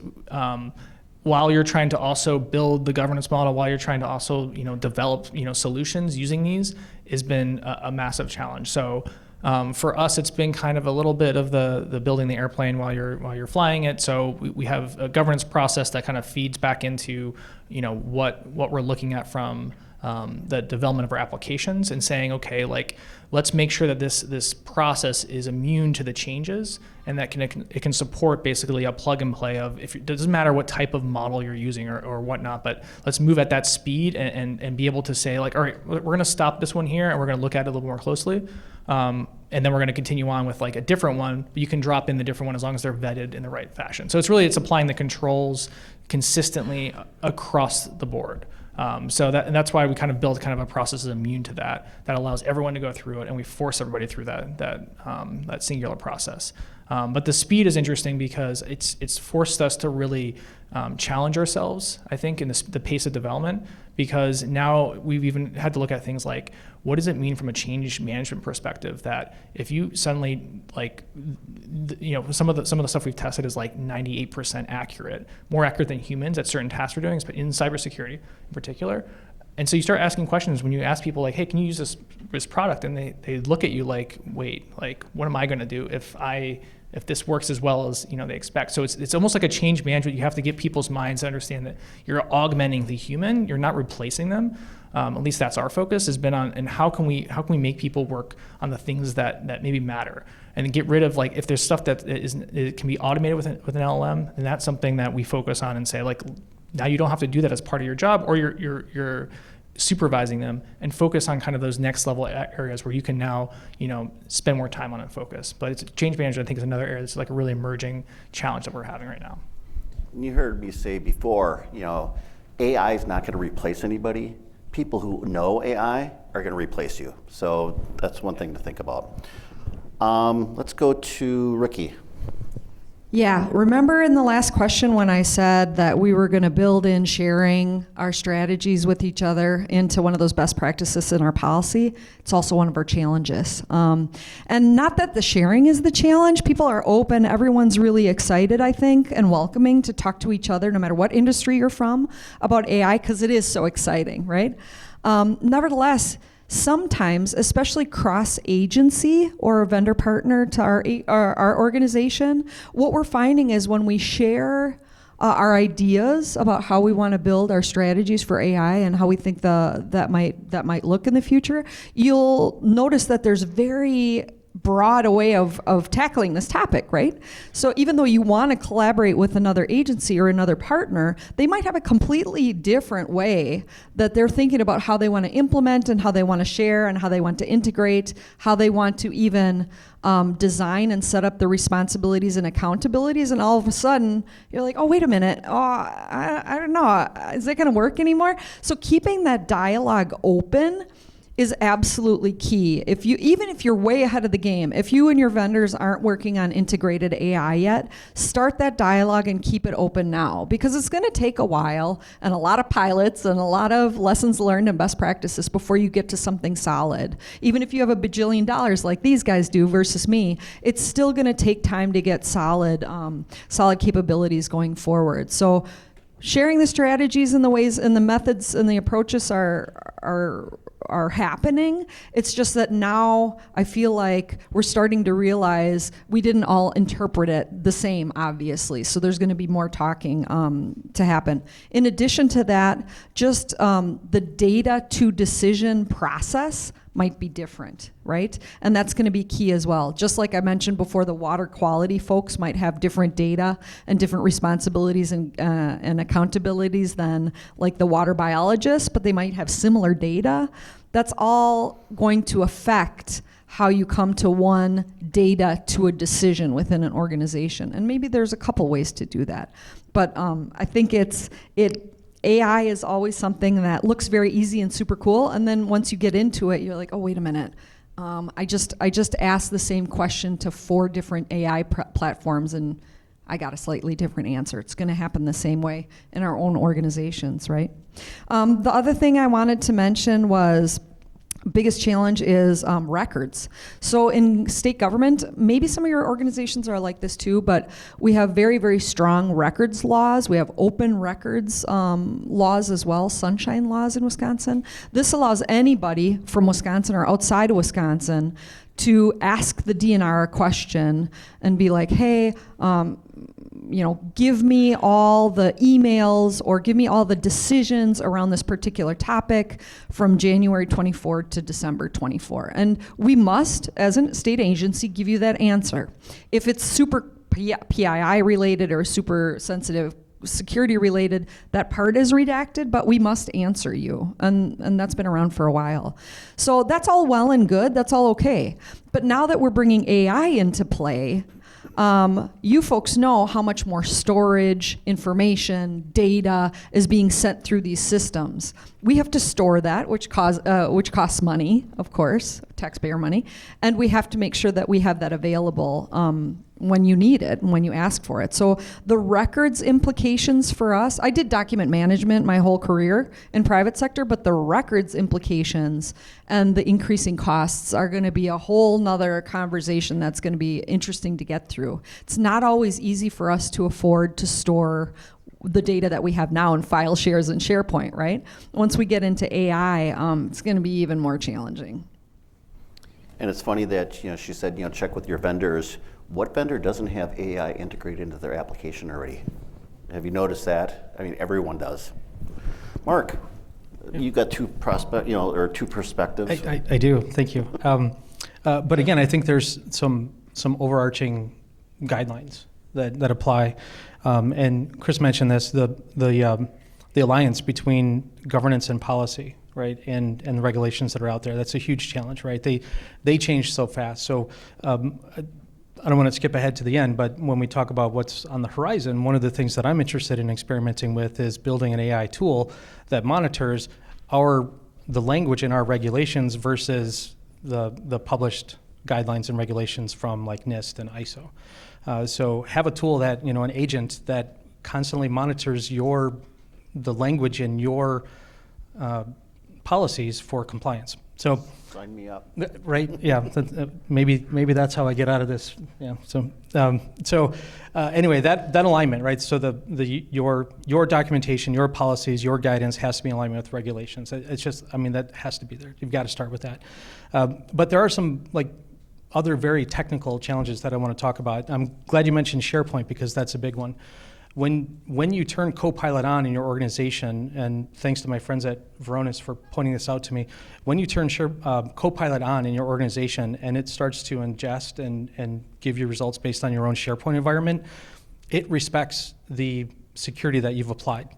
while you're trying to also build the governance model, while you're trying to also develop solutions using these, has been a massive challenge. So for us, it's been kind of a little bit of the building the airplane while you're flying it. So we have a governance process that kind of feeds back into what we're looking at from the development of our applications, and saying, okay, let's make sure that this process is immune to the changes, and that it can support basically a plug and play of, it doesn't matter what type of model you're using or whatnot, but let's move at that speed and be able to say, all right, we're going to stop this one here and we're going to look at it a little more closely. And then we're going to continue on with a different one, but you can drop in the different one as long as they're vetted in the right fashion. So it's applying the controls consistently across the board. And that's why we kind of build kind of a process that's immune to that allows everyone to go through it, and we force everybody through that singular process. But the speed is interesting because it's forced us to really challenge ourselves, I think, in the pace of development, because now we've even had to look at things like, what does it mean from a change management perspective that if you suddenly some of the stuff we've tested is like 98% accurate, more accurate than humans at certain tasks we're doing, but in cybersecurity in particular. And so you start asking questions when you ask people like, hey, can you use this product? And they look at you like, wait, like, what am I going to do if this works as well as they expect? So it's almost like a change management. You have to get people's minds to understand that you're augmenting the human, you're not replacing them. At least that's our focus has been on, and how can we make people work on the things that maybe matter, and get rid of, like, if there's stuff that it can be automated with an LLM, then that's something that we focus on and say, like, now you don't have to do that as part of your job, or you're supervising them, and focus on kind of those next level areas where you can now spend more time on and focus. But it's change management, I think, is another area that's like a really emerging challenge that we're having right now. You heard me say before, AI is not going to replace anybody. People who know AI are going to replace you. So that's one thing to think about. Let's go to Ricki. Yeah, remember in the last question when I said that we were going to build in sharing our strategies with each other into one of those best practices in our policy? It's also one of our challenges. And not that the sharing is the challenge. People are open. Everyone's really excited, I think, and welcoming to talk to each other, no matter what industry you're from, about AI, because it is so exciting, right? Nevertheless, sometimes, especially cross-agency or a vendor partner to our organization, what we're finding is when we share our ideas about how we want to build our strategies for AI and how we think that might look in the future, you'll notice that there's very broad a way of tackling this topic, right? So even though you want to collaborate with another agency or another partner, they might have a completely different way that they're thinking about how they want to implement and how they want to share and how they want to integrate, how they want to even design and set up the responsibilities and accountabilities. And all of a sudden, you're like, oh, wait a minute. Oh, I don't know. Is that going to work anymore? So keeping that dialogue open is absolutely key. Even if you're way ahead of the game, if you and your vendors aren't working on integrated AI yet, start that dialogue and keep it open now, because it's going to take a while and a lot of pilots and a lot of lessons learned and best practices before you get to something solid. Even if you have $1 bajillion like these guys do versus me, it's still going to take time to get solid capabilities going forward. So sharing the strategies and the ways and the methods and the approaches are happening. It's just that now I feel like we're starting to realize we didn't all interpret it the same, obviously. So there's going to be more talking to happen. In addition to that, just the data to decision process might be different, right? And that's going to be key as well. Just like I mentioned before, the water quality folks might have different data and different responsibilities and accountabilities than like the water biologists, but they might have similar data. That's all going to affect how you come to one data to a decision within an organization. And maybe there's a couple ways to do that. But I think AI is always something that looks very easy and super cool, and then once you get into it, you're like, oh, wait a minute. I just asked the same question to 4 different AI platforms, and I got a slightly different answer. It's going to happen the same way in our own organizations, right? The other thing I wanted to mention was biggest challenge is records. So in state government, maybe some of your organizations are like this too, but we have very, very strong records laws. We have open records laws as well, sunshine laws in Wisconsin. This allows anybody from Wisconsin or outside of Wisconsin to ask the DNR a question and be like, hey, give me all the emails or give me all the decisions around this particular topic from January 24 to December 24. And we must, as a state agency, give you that answer. If it's super PII related or super sensitive security related, that part is redacted, but we must answer you. And that's been around for a while. So that's all well and good. That's all okay. But now that we're bringing AI into play, You folks know how much more storage, information, data is being sent through these systems. We have to store that, which costs money, of course, taxpayer money, and we have to make sure that we have that available when you need it and when you ask for it. So the records implications for us, I did document management my whole career in private sector, but the records implications and the increasing costs are going to be a whole nother conversation that's going to be interesting to get through. It's not always easy for us to afford to store the data that we have now in file shares and SharePoint, right? Once we get into AI, it's going to be even more challenging. And it's funny that she said check with your vendors. What vendor doesn't have AI integrated into their application already? Have you noticed that? I mean, everyone does. Mark, you got two perspectives. I do. Thank you. But again, I think there's some overarching guidelines that apply. And Chris mentioned this: the alliance between governance and policy, right, and the regulations that are out there. That's a huge challenge, right? They change so fast. So I don't want to skip ahead to the end, but when we talk about what's on the horizon, one of the things that I'm interested in experimenting with is building an AI tool that monitors the language in our regulations versus the published guidelines and regulations from like NIST and ISO. So have a tool that, an agent that constantly monitors the language in your policies for compliance. So sign me up. Right? Yeah. Maybe that's how I get out of this. Yeah. So anyway, that alignment, right? So your documentation, your policies, your guidance has to be in alignment with regulations. It's just, that has to be there. You've got to start with that. But there are some other very technical challenges that I want to talk about. I'm glad you mentioned SharePoint because that's a big one. When you turn Copilot on in your organization, and thanks to my friends at Varonis for pointing this out to me, when you turn Copilot on in your organization and it starts to ingest and give you results based on your own SharePoint environment, it respects the security that you've applied.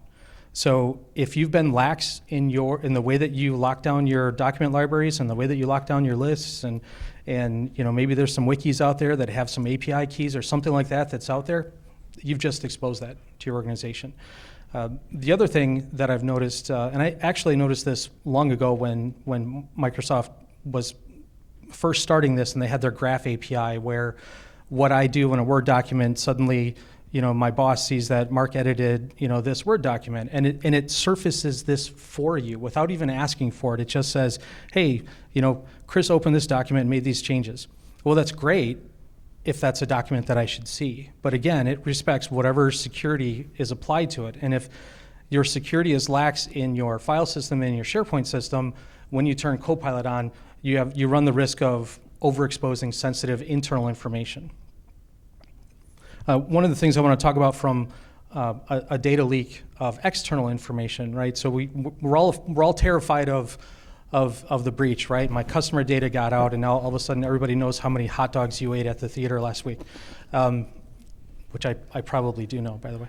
So if you've been lax in the way that you lock down your document libraries and the way that you lock down your lists, and maybe there's some wikis out there that have some API keys or something like that that's out there, you've just exposed that to your organization. The other thing that I've noticed, and I actually noticed this long ago when Microsoft was first starting this and they had their Graph API, where what I do in a Word document, suddenly my boss sees that Mark edited this Word document, and it surfaces this for you without even asking for it. It just says, hey, Chris opened this document and made these changes. Well, that's great if that's a document that I should see. But again, it respects whatever security is applied to it. And if your security is lax in your file system and your SharePoint system, when you turn Copilot on, you run the risk of overexposing sensitive internal information. One of the things I want to talk about from a data leak of external information, right? So we're all terrified of the breach, right? My customer data got out, and now all of a sudden everybody knows how many hot dogs you ate at the theater last week, which I probably do know, by the way.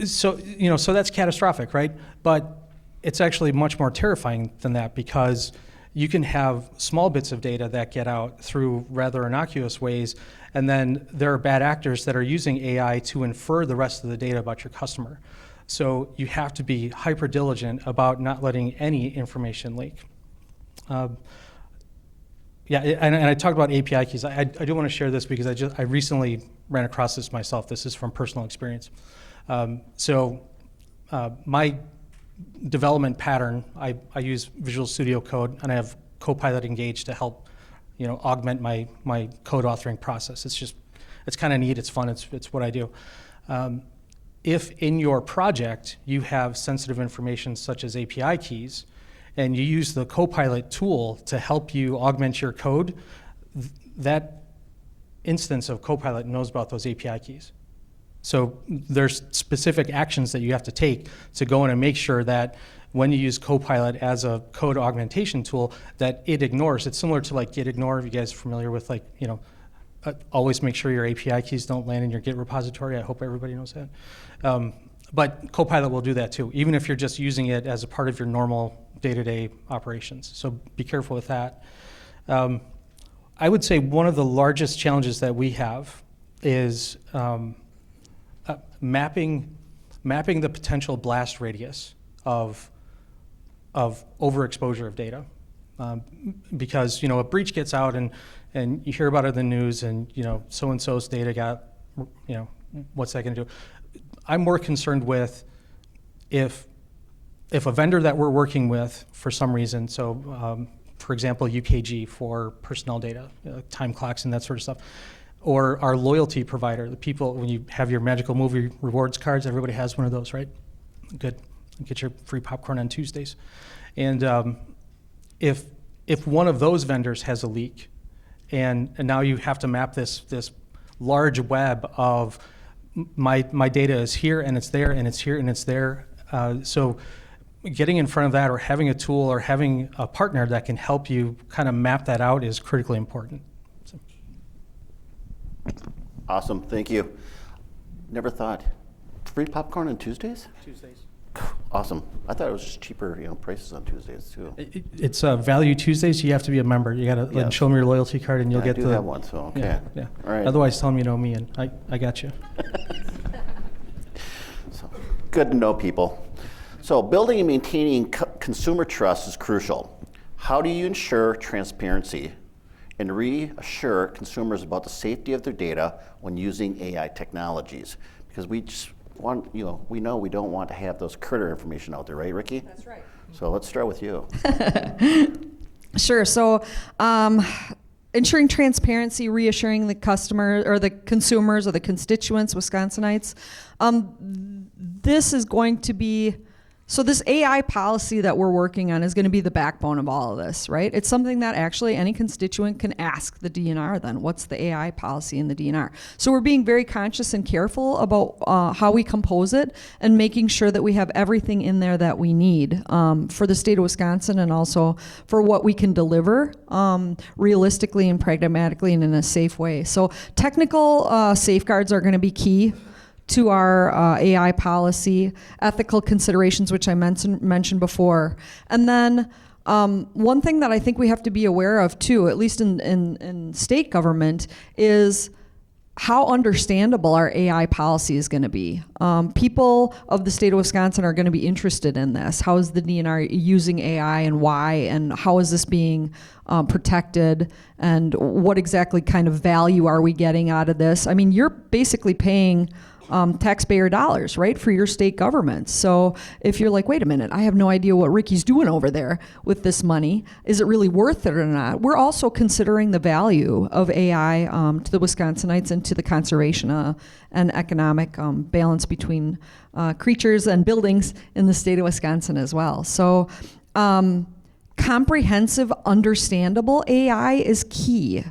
So that's catastrophic, right? But it's actually much more terrifying than that, because you can have small bits of data that get out through rather innocuous ways, and then there are bad actors that are using AI to infer the rest of the data about your customer. So you have to be hyper diligent about not letting any information leak. And I talked about API keys. I do want to share this because I recently ran across this myself. This is from personal experience. My development pattern, I use Visual Studio Code, and I have Copilot engaged to help augment my code authoring process. It's kind of neat. It's fun. It's what I do. If in your project you have sensitive information such as API keys, and you use the Copilot tool to help you augment your code, that instance of Copilot knows about those API keys. So there's specific actions that you have to take to go in and make sure that when you use Copilot as a code augmentation tool, that it ignores. It's similar to like Git ignore. If you guys are familiar with always make sure your API keys don't land in your Git repository. I hope everybody knows that. But Copilot will do that too, even if you're just using it as a part of your normal day-to-day operations. So be careful with that. I would say one of the largest challenges that we have is mapping the potential blast radius of overexposure of data. Because a breach gets out and you hear about it in the news, and so-and-so's data got, what's that going to do? I'm more concerned with if a vendor that we're working with for some reason, so for example, UKG for personnel data, time clocks and that sort of stuff, or our loyalty provider, the people, when you have your magical movie rewards cards, everybody has one of those, right? Good. Get your free popcorn on Tuesdays. And if one of those vendors has a leak, and now you have to map this large web of my data is here and it's there and it's here and it's there. So getting in front of that, or having a tool, or having a partner that can help you kind of map that out is critically important. So. Awesome, thank you. Never thought. Free popcorn on Tuesdays? Tuesdays. Awesome. I thought it was just cheaper, prices on Tuesdays too. It's Value Tuesdays. You have to be a member. You got to show them your loyalty card, and you'll get I do have one, so okay. Yeah. All right. Otherwise, tell them you know me, and I got you. So, good to know people. So building and maintaining consumer trust is crucial. How do you ensure transparency and reassure consumers about the safety of their data when using AI technologies? Because we just want, we know we don't want to have those critter information out there, right, Ricki? That's right. So let's start with you. Sure. So, ensuring transparency, reassuring the customer or the consumers or the constituents, Wisconsinites. This is going to be. So this AI policy that we're working on is going to be the backbone of all of this, right? It's something that actually any constituent can ask the DNR then. What's the AI policy in the DNR? So we're being very conscious and careful about how we compose it, and making sure that we have everything in there that we need for the state of Wisconsin, and also for what we can deliver realistically and pragmatically and in a safe way. So technical safeguards are going to be key to our AI policy, ethical considerations, which I mentioned before. And then one thing that I think we have to be aware of too, at least in state government, is how understandable our AI policy is going to be. People of the state of Wisconsin are going to be interested in this. How is the DNR using AI, and why, and how is this being protected, and what exactly kind of value are we getting out of this? I mean, you're basically paying taxpayer dollars, right, for your state government. So if you're like, wait a minute, I have no idea what Ricki's doing over there with this money, is it really worth it or not? We're also considering the value of AI to the Wisconsinites and to the conservation and economic balance between creatures and buildings in the state of Wisconsin as well. So comprehensive, understandable AI is key.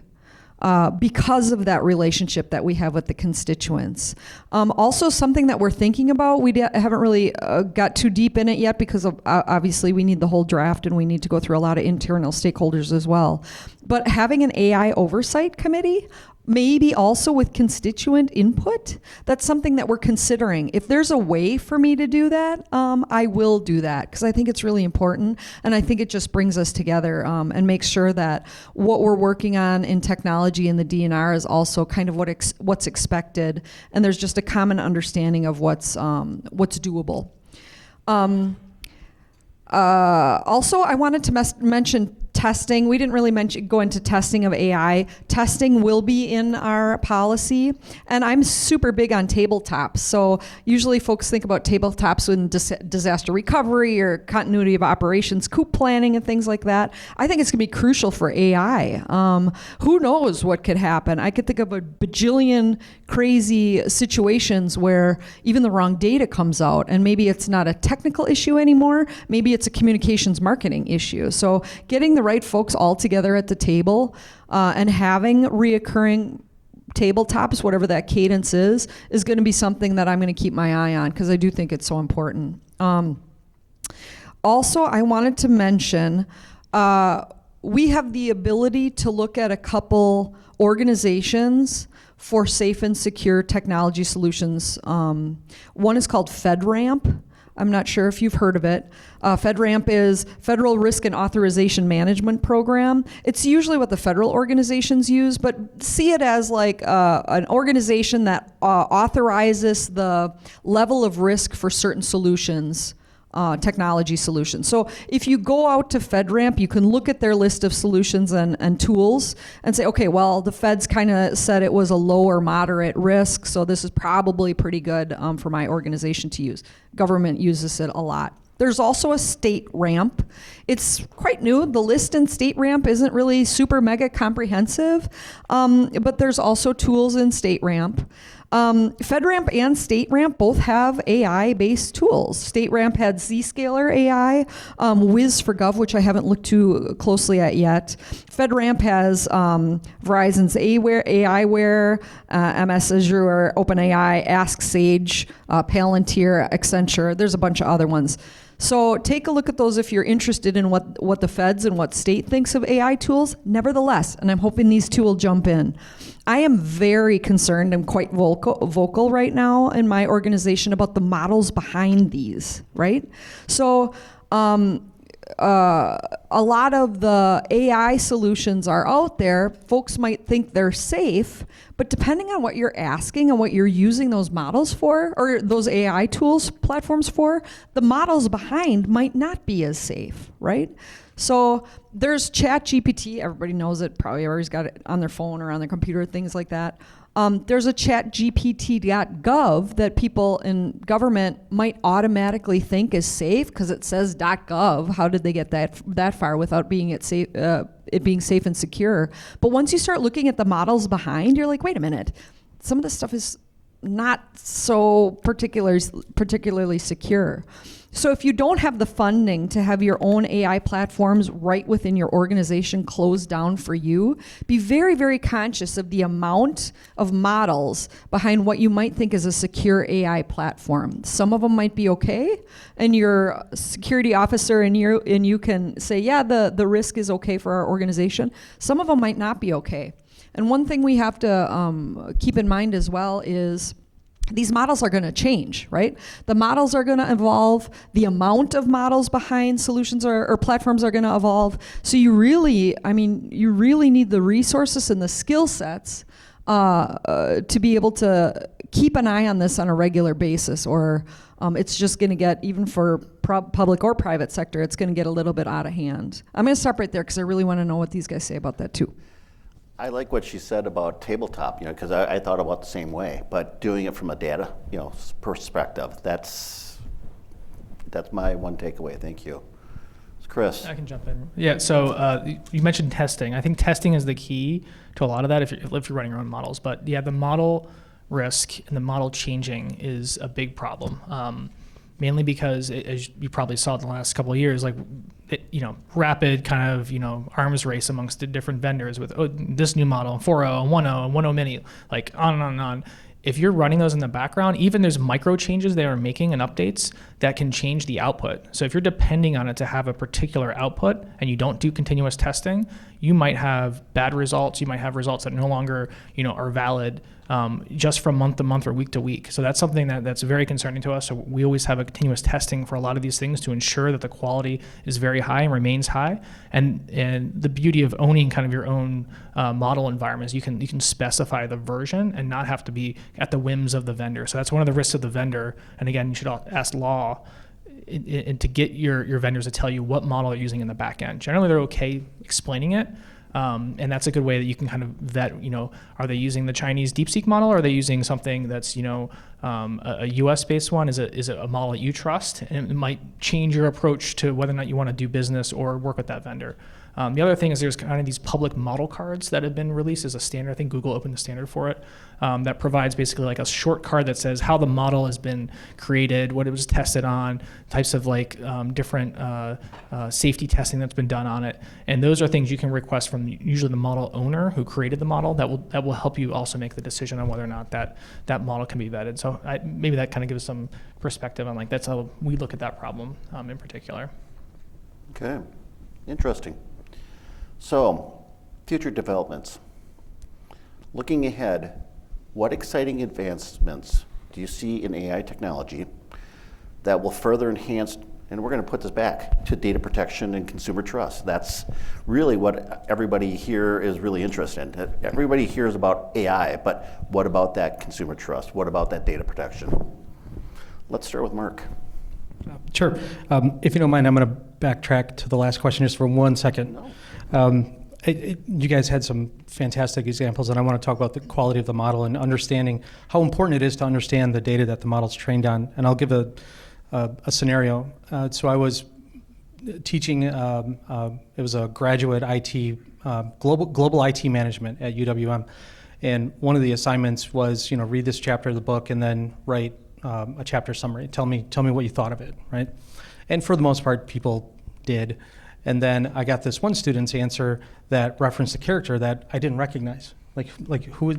Because of that relationship that we have with the constituents. Also, something that we're thinking about, we haven't really got too deep in it yet, because of, obviously we need the whole draft and we need to go through a lot of internal stakeholders as well. But having an AI oversight committee, maybe also with constituent input, that's something that we're considering. If there's a way for me to do that, I will do that, because I think it's really important, and I think it just brings us together and makes sure that what we're working on in technology in the DNR is also kind of what's expected, and there's just a common understanding of what's doable. Also, I wanted to mention testing. We didn't really go into testing of AI. Testing will be in our policy, and I'm super big on tabletops. So usually folks think about tabletops in disaster recovery or continuity of operations, COOP planning and things like that. I think it's gonna be crucial for AI. Who knows what could happen? I could think of a bajillion crazy situations where even the wrong data comes out, and maybe it's not a technical issue anymore, maybe it's a communications marketing issue. So getting the right folks all together at the table and having reoccurring tabletops, whatever that cadence is going to be something that I'm going to keep my eye on, because I do think it's so important. Also, I wanted to mention we have the ability to look at a couple organizations for safe and secure technology solutions. One is called FedRAMP. I'm not sure if you've heard of it. FedRAMP is Federal Risk and Authorization Management Program. It's usually what the federal organizations use, but see it as like an organization that authorizes the level of risk for certain solutions. Technology solutions. So if you go out to FedRAMP, you can look at their list of solutions and tools and say, okay, well, the feds kind of said it was a low or moderate risk, so this is probably pretty good for my organization to use. Government uses it a lot. There's also a state ramp. It's quite new. The list in state ramp isn't really super mega comprehensive, but there's also tools in state ramp. FedRAMP and StateRAMP both have AI-based tools. StateRAMP had Zscaler AI, Wiz for Gov, which I haven't looked too closely at yet. FedRAMP has Verizon's AIware, MS Azure, OpenAI, Ask Sage, Palantir, Accenture. There's a bunch of other ones. So take a look at those if you're interested in what the feds and what state thinks of AI tools. Nevertheless, and I'm hoping these two will jump in, I am very concerned and quite vocal right now in my organization about the models behind these, right? So a lot of the AI solutions are out there. Folks might think they're safe, but depending on what you're asking and what you're using those models for, or those AI tools, platforms for, the models behind might not be as safe, right? So there's ChatGPT. Everybody knows it. Probably everybody's got it on their phone or on their computer, things like that. There's a chatgpt.gov that people in government might automatically think is safe because it says .gov. How did they get that far without being it being safe and secure? But once you start looking at the models behind, you're like, wait a minute, some of this stuff is not so particularly secure. So if you don't have the funding to have your own AI platforms right within your organization closed down for you, be very, very conscious of the amount of models behind what you might think is a secure AI platform. Some of them might be okay, and your security officer and you can say, yeah, the risk is okay for our organization. Some of them might not be okay. And one thing we have to keep in mind as well is these models are going to change, right? The models are going to evolve. The amount of models behind solutions or platforms are going to evolve. So you really need the resources and the skill sets to be able to keep an eye on this on a regular basis, or it's just going to get, even for public or private sector, it's going to get a little bit out of hand. I'm going to stop right there because I really want to know what these guys say about that too. I like what she said about tabletop, because I thought about the same way, but doing it from a data, perspective. That's my one takeaway. Thank you. Chris. I can jump in. Yeah. So you mentioned testing. I think testing is the key to a lot of that if you're running your own models. But yeah, the model risk and the model changing is a big problem. Mainly because, as you probably saw in the last couple of years, rapid kind of, arms race amongst the different vendors with this new model, 4.0 and 1.0 and 1.0 mini, like on and on and on. If you're running those in the background, even there's micro changes they are making and updates that can change the output. So if you're depending on it to have a particular output and you don't do continuous testing, you might have bad results. You might have results that no longer, are valid just from month to month or week to week. So that's something that's very concerning to us. So we always have a continuous testing for a lot of these things to ensure that the quality is very high and remains high. And the beauty of owning kind of your own model environment is you can specify the version and not have to be at the whims of the vendor. So that's one of the risks of the vendor. And again, you should ask law and to get your vendors to tell you what model they're using in the back end. Generally, they're okay explaining it. And that's a good way that you can kind of vet, are they using the Chinese DeepSeek model? Or are they using something that's, a US-based one? Is it a model that you trust? And it might change your approach to whether or not you want to do business or work with that vendor. The other thing is there's kind of these public model cards that have been released as a standard. I think Google opened the standard for it. That provides basically like a short card that says how the model has been created, what it was tested on, types of different safety testing that's been done on it. And those are things you can request from usually the model owner who created the model that will help you also make the decision on whether or not that model can be vetted. So maybe that kind of gives some perspective on that's how we look at that problem in particular. Okay, interesting. So, future developments. Looking ahead, what exciting advancements do you see in AI technology that will further enhance, and we're going to put this back to data protection and consumer trust. That's really what everybody here is really interested in. Everybody hears about AI, but what about that consumer trust? What about that data protection? Let's start with Mark. Sure. If you don't mind, I'm going to backtrack to the last question just for 1 second. No. You guys had some fantastic examples, and I want to talk about the quality of the model and understanding how important it is to understand the data that the model's trained on. And I'll give a scenario. So I was teaching, it was a graduate IT, global IT management at UWM. And one of the assignments was, read this chapter of the book and then write a chapter summary. Tell me what you thought of it, right? And for the most part, people did. And then I got this one student's answer that referenced a character that I didn't recognize. Who's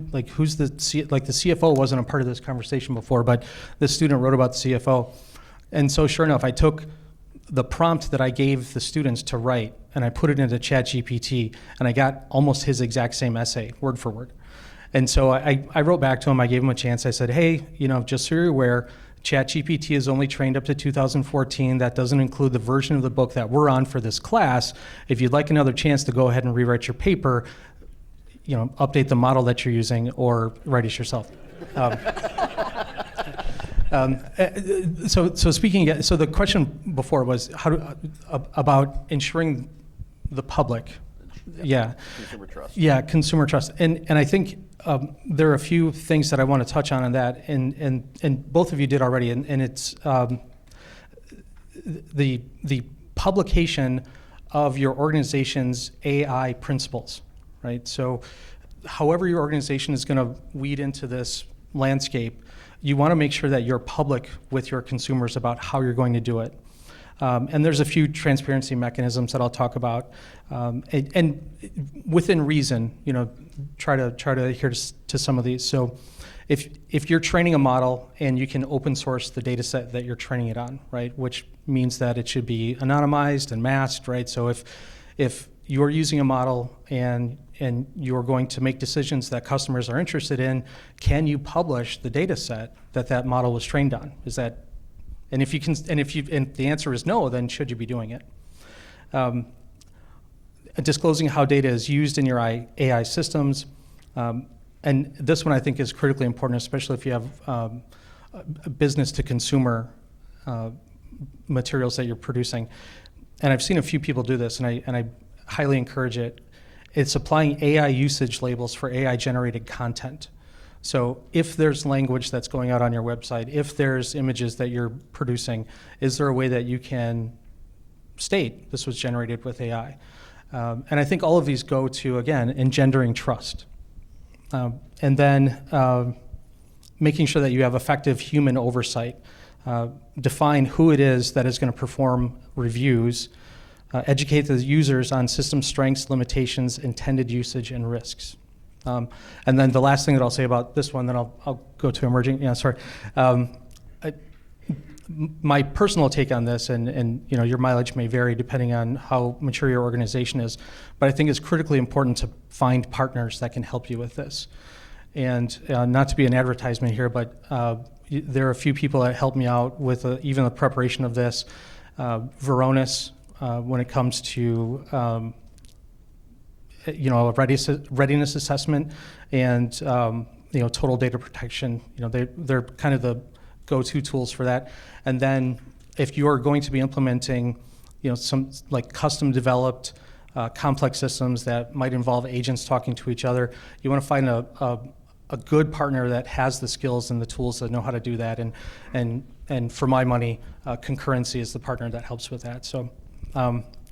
the CFO wasn't a part of this conversation before, but this student wrote about the CFO. And so sure enough, I took the prompt that I gave the students to write and I put it into ChatGPT, and I got almost his exact same essay, word for word. And so I wrote back to him, I gave him a chance. I said, hey, just so you're aware, ChatGPT is only trained up to 2014. That doesn't include the version of the book that we're on for this class. If you'd like another chance to go ahead and rewrite your paper, update the model that you're using or write it yourself. So speaking again, so the question before was about ensuring the public. Yeah. Consumer trust. Yeah, consumer trust. And I think there are a few things that I want to touch on that, and both of you did already, and it's the publication of your organization's AI principles, right? So however your organization is going to weed into this landscape, you want to make sure that you're public with your consumers about how you're going to do it. And there's a few transparency mechanisms that I'll talk about, and within reason, try to adhere to some of these. So, if you're training a model and you can open source the data set that you're training it on, right, which means that it should be anonymized and masked, right? So if you're using a model and you're going to make decisions that customers are interested in, can you publish the data set that model was trained on? Is that And if the answer is no, then should you be doing it? Disclosing how data is used in your AI systems, and this one I think is critically important, especially if you have business to consumer materials that you're producing. And I've seen a few people do this, and I highly encourage it. It's applying AI usage labels for AI generated content. So if there's language that's going out on your website, if there's images that you're producing, is there a way that you can state this was generated with AI? And I think all of these go to, again, engendering trust. And then making sure that you have effective human oversight. Define who it is that is going to perform reviews. Educate the users on system strengths, limitations, intended usage, and risks. And then the last thing that I'll say about this one, then I'll go to emerging. Yeah, sorry. My personal take on this, and your mileage may vary depending on how mature your organization is, but I think it's critically important to find partners that can help you with this. And not to be an advertisement here, but there are a few people that helped me out with even the preparation of this. Varonis, when it comes to a readiness assessment and total data protection. They're kind of the go-to tools for that. And then if you are going to be implementing some like custom developed complex systems that might involve agents talking to each other, you want to find a good partner that has the skills and the tools that know how to do that. And for my money, concurrency is the partner that helps with that. So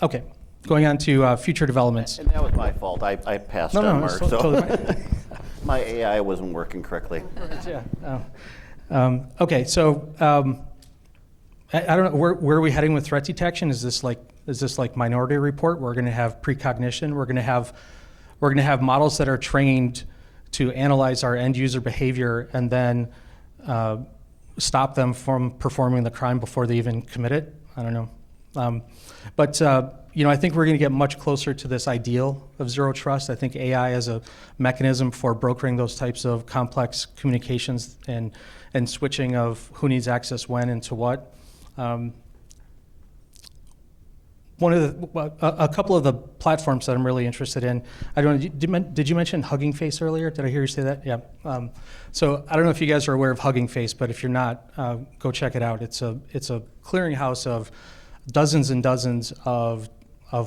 okay. Going on to future developments. And that was my fault. I passed on Mark. So my AI wasn't working correctly. Yeah. Okay. So I don't know. Where are we heading with threat detection? Is this like Minority Report? We're going to have precognition. We're going to have models that are trained to analyze our end user behavior and then stop them from performing the crime before they even commit it. I don't know. But I think we're going to get much closer to this ideal of zero trust. I think AI as a mechanism for brokering those types of complex communications and switching of who needs access when and to what One of a couple of the platforms that I'm really interested in. I don't know, did you mention Hugging Face earlier? Did I hear you say that? Yeah. So I don't know if you guys are aware of Hugging Face, but if you're not, go check it out. It's a clearinghouse of dozens and dozens of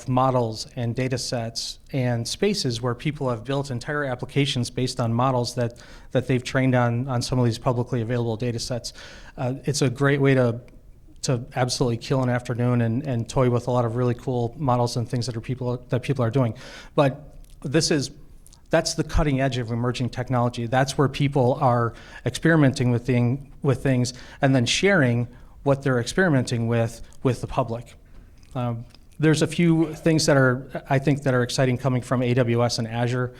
models and data sets and spaces where people have built entire applications based on models that they've trained on some of these publicly available data sets. It's a great way to absolutely kill an afternoon and toy with a lot of really cool models and things that people are doing. But that's the cutting edge of emerging technology. That's where people are experimenting with things and then sharing what they're experimenting with the public. There's a few things that I think are exciting coming from AWS and Azure.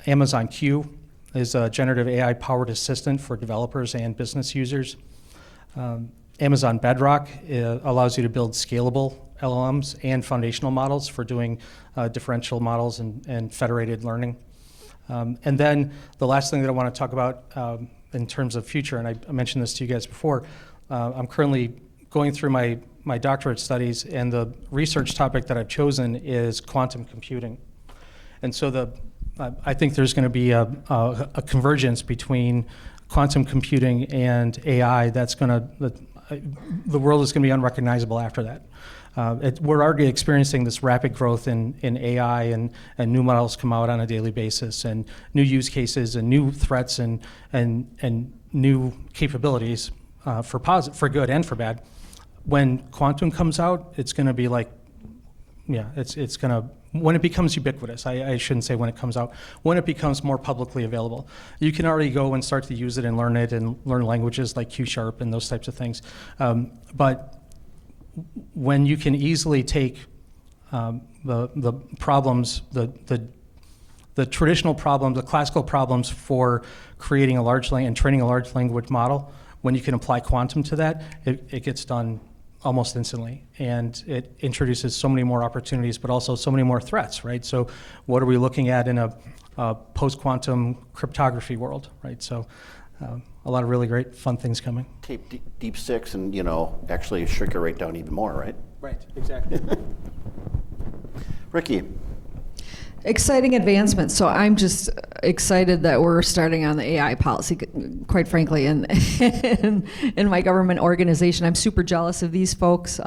Amazon Q is a generative AI-powered assistant for developers and business users. Amazon Bedrock allows you to build scalable LLMs and foundational models for doing differential models and federated learning. And then the last thing that I want to talk about in terms of future, and I mentioned this to you guys before, I'm currently going through my doctorate studies, and the research topic that I've chosen is quantum computing. And so I think there's going to be a convergence between quantum computing and AI that's going to, the world is going to be unrecognizable after that. We're already experiencing this rapid growth in AI, and new models come out on a daily basis, and new use cases and new threats and new capabilities for good and for bad. When quantum comes out, it's going to be like, it's going to, when it becomes ubiquitous, I shouldn't say when it comes out, when it becomes more publicly available. You can already go and start to use it and learn it and learn languages like Q# and those types of things. But when you can easily take the problems, the traditional problems, the classical problems for creating a large language and training a large language model, when you can apply quantum to that, it gets done almost instantly, and it introduces so many more opportunities, but also so many more threats, right? So what are we looking at in a post-quantum cryptography world, right? So a lot of really great fun things coming. Take deep six and, actually shrink it right down even more, right? Right, exactly. Ricki. Exciting advancements. So I'm just excited that we're starting on the AI policy, quite frankly, in my government organization. I'm super jealous of these folks.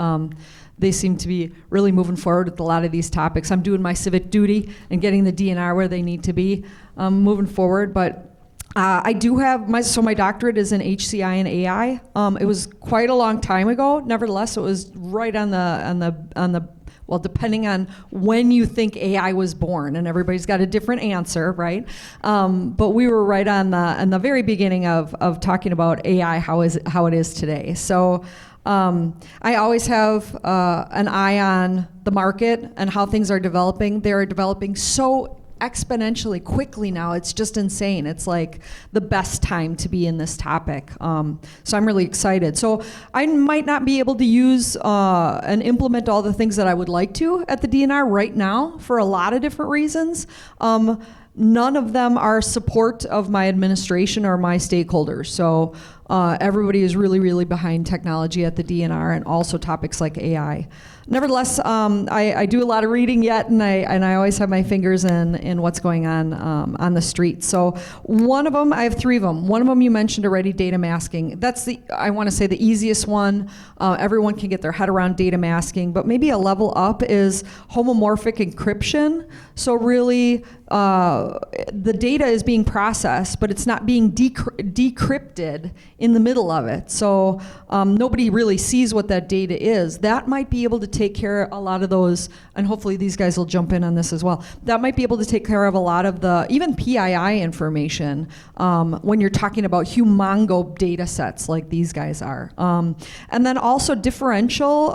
They seem to be really moving forward with a lot of these topics. I'm doing my civic duty and getting the DNR where they need to be moving forward. But I do have my doctorate is in HCI and AI. It was quite a long time ago. Nevertheless, it was right on the well, depending on when you think AI was born, and everybody's got a different answer, right? But we were right on the very beginning of talking about AI, how it is today. So I always have an eye on the market and how things are developing. They are developing so exponentially quickly now. It's just insane. It's like the best time to be in this topic. So I'm really excited. So I might not be able to use and implement all the things that I would like to at the DNR right now for a lot of different reasons. None of them are support of my administration or my stakeholders. So everybody is really, really behind technology at the DNR, and also topics like AI. Nevertheless, I do a lot of reading yet, and I always have my fingers in what's going on the street. So one of them, I have three of them. One of them you mentioned already, data masking. That's I want to say the easiest one. Everyone can get their head around data masking, but maybe a level up is homomorphic encryption. So really, the data is being processed, but it's not being decrypted in the middle of it. So nobody really sees what that data is. That might be able to take care of a lot of those, and hopefully these guys will jump in on this as well. That might be able to take care of a lot of the, even PII information, when you're talking about humongo data sets like these guys are. And then also differential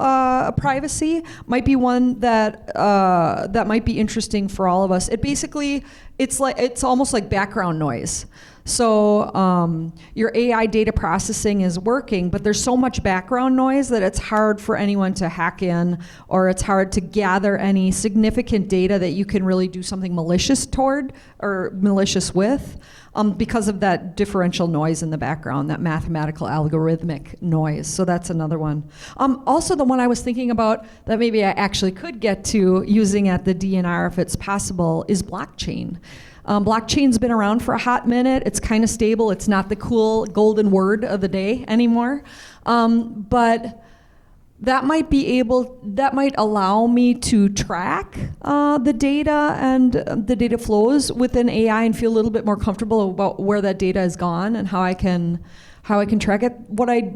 privacy might be one that might be interesting for all of us. It basically it's almost like background noise. So your AI data processing is working, but there's so much background noise that it's hard for anyone to hack in, or it's hard to gather any significant data that you can really do something malicious toward or malicious with, because of that differential noise in the background, that mathematical algorithmic noise. So that's another one. Also, the one I was thinking about that maybe I actually could get to using at the DNR if it's possible is blockchain. Blockchain's been around for a hot minute. It's kind of stable. It's not the cool golden word of the day anymore. But that might allow me to track the data and the data flows within AI and feel a little bit more comfortable about where that data has gone and how I can track it. What I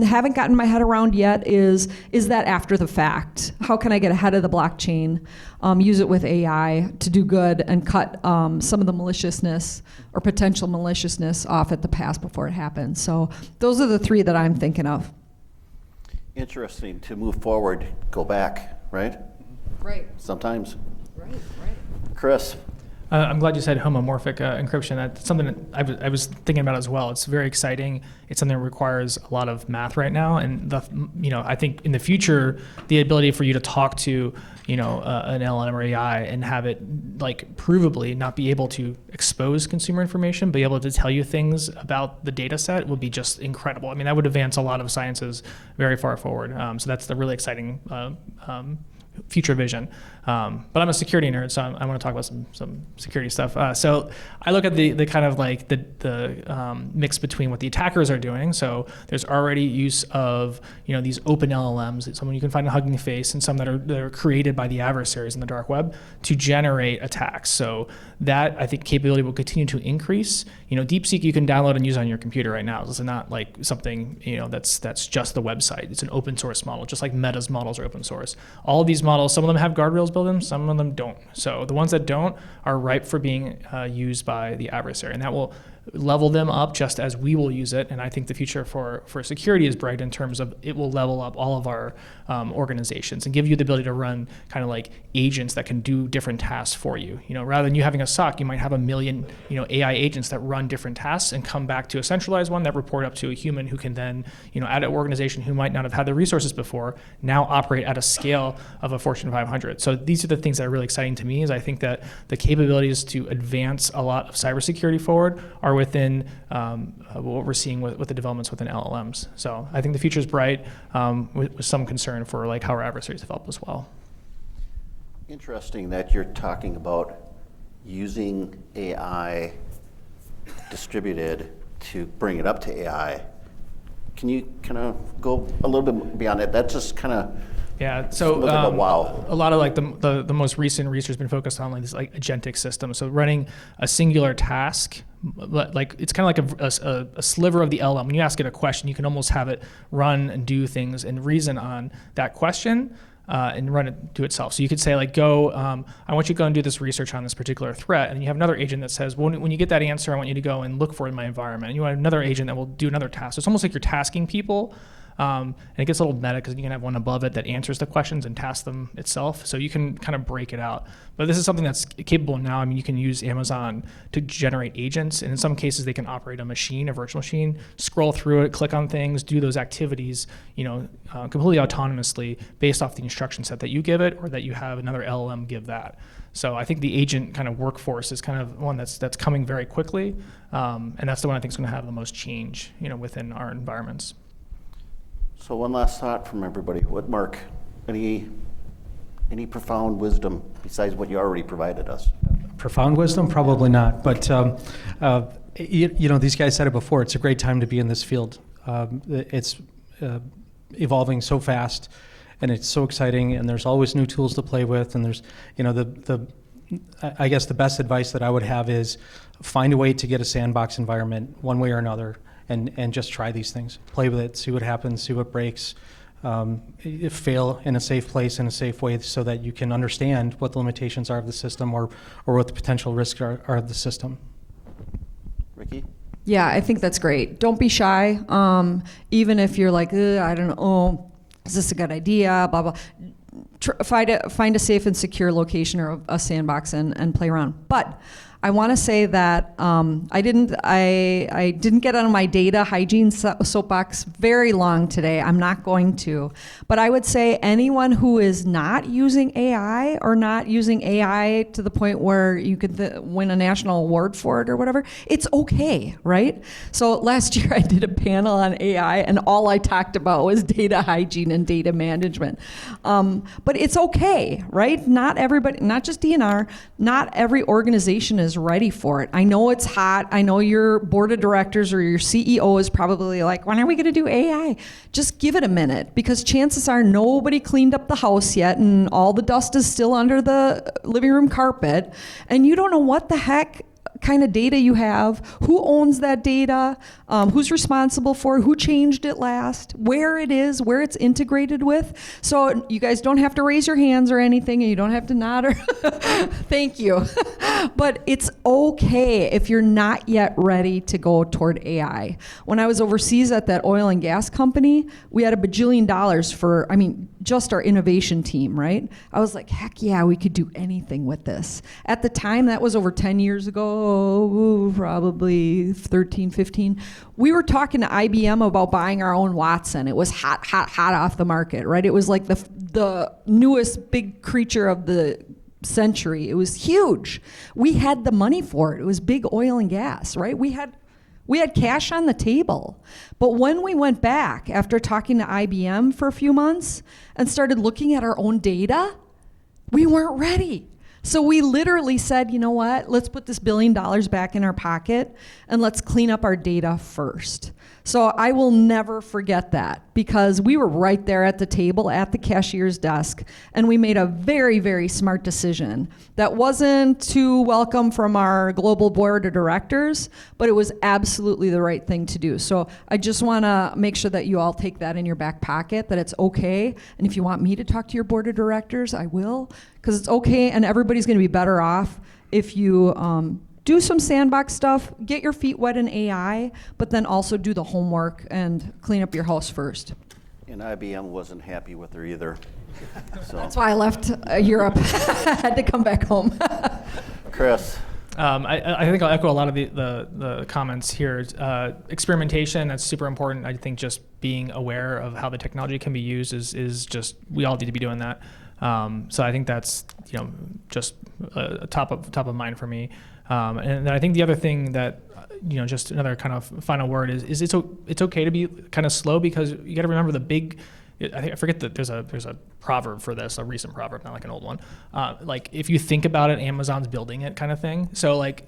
haven't gotten my head around yet is that after the fact? How can I get ahead of the blockchain, use it with AI to do good and cut some of the maliciousness or potential maliciousness off at the pass before it happens? So those are the three that I'm thinking of. Interesting to move forward, go back, right? Right. Sometimes. Right. Chris? I'm glad you said homomorphic encryption. That's something that I was thinking about as well. It's very exciting. It's something that requires a lot of math right now, and I think in the future, the ability for you to talk to an LLM or AI and have it like provably not be able to expose consumer information, but be able to tell you things about the data set will be just incredible. I mean, that would advance a lot of sciences very far forward. So that's the really exciting future vision. But I'm a security nerd, so I want to talk about some security stuff. So I look at the kind of like the mix between what the attackers are doing. So there's already use of these open LLMs, some you can find in Hugging Face, and some that are created by the adversaries in the dark web to generate attacks. So that I think capability will continue to increase. DeepSeek you can download and use on your computer right now. This is not like something that's just the website. It's an open source model, just like Meta's models are open source. All of these models, some of them have guardrails built in, some of them don't. So the ones that don't are ripe for being used by the adversary, and that will level them up just as we will use it. And I think the future for security is bright in terms of it will level up all of our organizations and give you the ability to run kind of like agents that can do different tasks for you. Rather than you having a SOC, you might have a million AI agents that run different tasks and come back to a centralized one that report up to a human who can then at an organization who might not have had the resources before now operate at a scale of a Fortune 500. So these are the things that are really exciting to me. Is I think that the capabilities to advance a lot of cybersecurity forward are within what we're seeing with the developments within LLMs. So I think the future is bright, with some concern for like how our adversaries develop as well. Interesting that you're talking about using AI distributed to bring it up to AI. Can you kind of go a little bit beyond it? That's just kind of so like wow. A lot of like the most recent research has been focused on like this like agentic system. So running a singular task, like it's kind of like a sliver of the LLM. When you ask it a question, you can almost have it run and do things and reason on that question and run it to itself. So you could say like, go, I want you to go and do this research on this particular threat. And you have another agent that says, well, when you get that answer, I want you to go and look for it in my environment. And you have another agent that will do another task. So it's almost like you're tasking people. And it gets a little meta because you can have one above it that answers the questions and tasks them itself. So you can kind of break it out. But this is something that's capable now. I mean, you can use Amazon to generate agents. And in some cases, they can operate a machine, a virtual machine, scroll through it, click on things, do those activities, completely autonomously based off the instruction set that you give it or that you have another LLM give that. So I think the agent kind of workforce is kind of one that's coming very quickly. And that's the one I think is going to have the most change, within our environments. So one last thought from everybody. Mark, any profound wisdom besides what you already provided us? Profound wisdom? Probably not. But these guys said it before. It's a great time to be in this field. It's evolving so fast, and it's so exciting. And there's always new tools to play with. And there's, I guess the best advice that I would have is find a way to get a sandbox environment one way or another. And just try these things. Play with it, see what happens, see what breaks, fail in a safe place, in a safe way so that you can understand what the limitations are of the system or what the potential risks are of the system. Ricki? Yeah, I think that's great. Don't be shy. Even if you're like, I don't know, is this a good idea, blah, blah. find a safe and secure location or a sandbox and play around. But I want to say that I didn't get on my data hygiene soapbox very long today. I'm not going to. But I would say anyone who is not using AI or not using AI to the point where you could win a national award for it or whatever, it's okay, right? So last year I did a panel on AI and all I talked about was data hygiene and data management. But it's okay, right? Not everybody, not just DNR, not every organization is ready for it. I know it's hot. I know your board of directors or your CEO is probably like, when are we going to do AI? Just give it a minute, because chances are nobody cleaned up the house yet and all the dust is still under the living room carpet, and you don't know what the heck kind of data you have, who owns that data, who's responsible for it, who changed it last, where it is, where it's integrated with. So you guys don't have to raise your hands or anything, and you don't have to nod or thank you. But it's okay if you're not yet ready to go toward AI. When I was overseas at that oil and gas company, we had $1 bajillion for, just our innovation team, right? I was like, heck yeah, we could do anything with this. At the time, that was over 10 years ago, probably 13, 15. We were talking to IBM about buying our own Watson. It was hot off the market, right? It was like the newest big creature of the century. It was huge. We had the money for it. It was big oil and gas, right? We had cash on the table. But when we went back after talking to IBM for a few months and started looking at our own data, we weren't ready. So we literally said, you know what, let's put this $1 billion back in our pocket and let's clean up our data first. So I will never forget that, because we were right there at the table at the cashier's desk, and we made a very, very smart decision that wasn't too welcome from our global board of directors, but it was absolutely the right thing to do. So I just want to make sure that you all take that in your back pocket, that it's okay. And if you want me to talk to your board of directors, I will, because it's okay, and everybody's going to be better off if you do some sandbox stuff, get your feet wet in AI, but then also do the homework and clean up your house first. And IBM wasn't happy with her either. So. That's why I left Europe. I had to come back home. Chris. I think I'll echo a lot of the comments here. Experimentation, that's super important. I think just being aware of how the technology can be used is just, we all need to be doing that. So I think that's just top of mind for me. And I think the other thing that just another kind of final word is it's okay to be kind of slow, because you got to remember I forget that there's a proverb for this, a recent proverb, not like an old one. Like if you think about it, Amazon's building it kind of thing. So like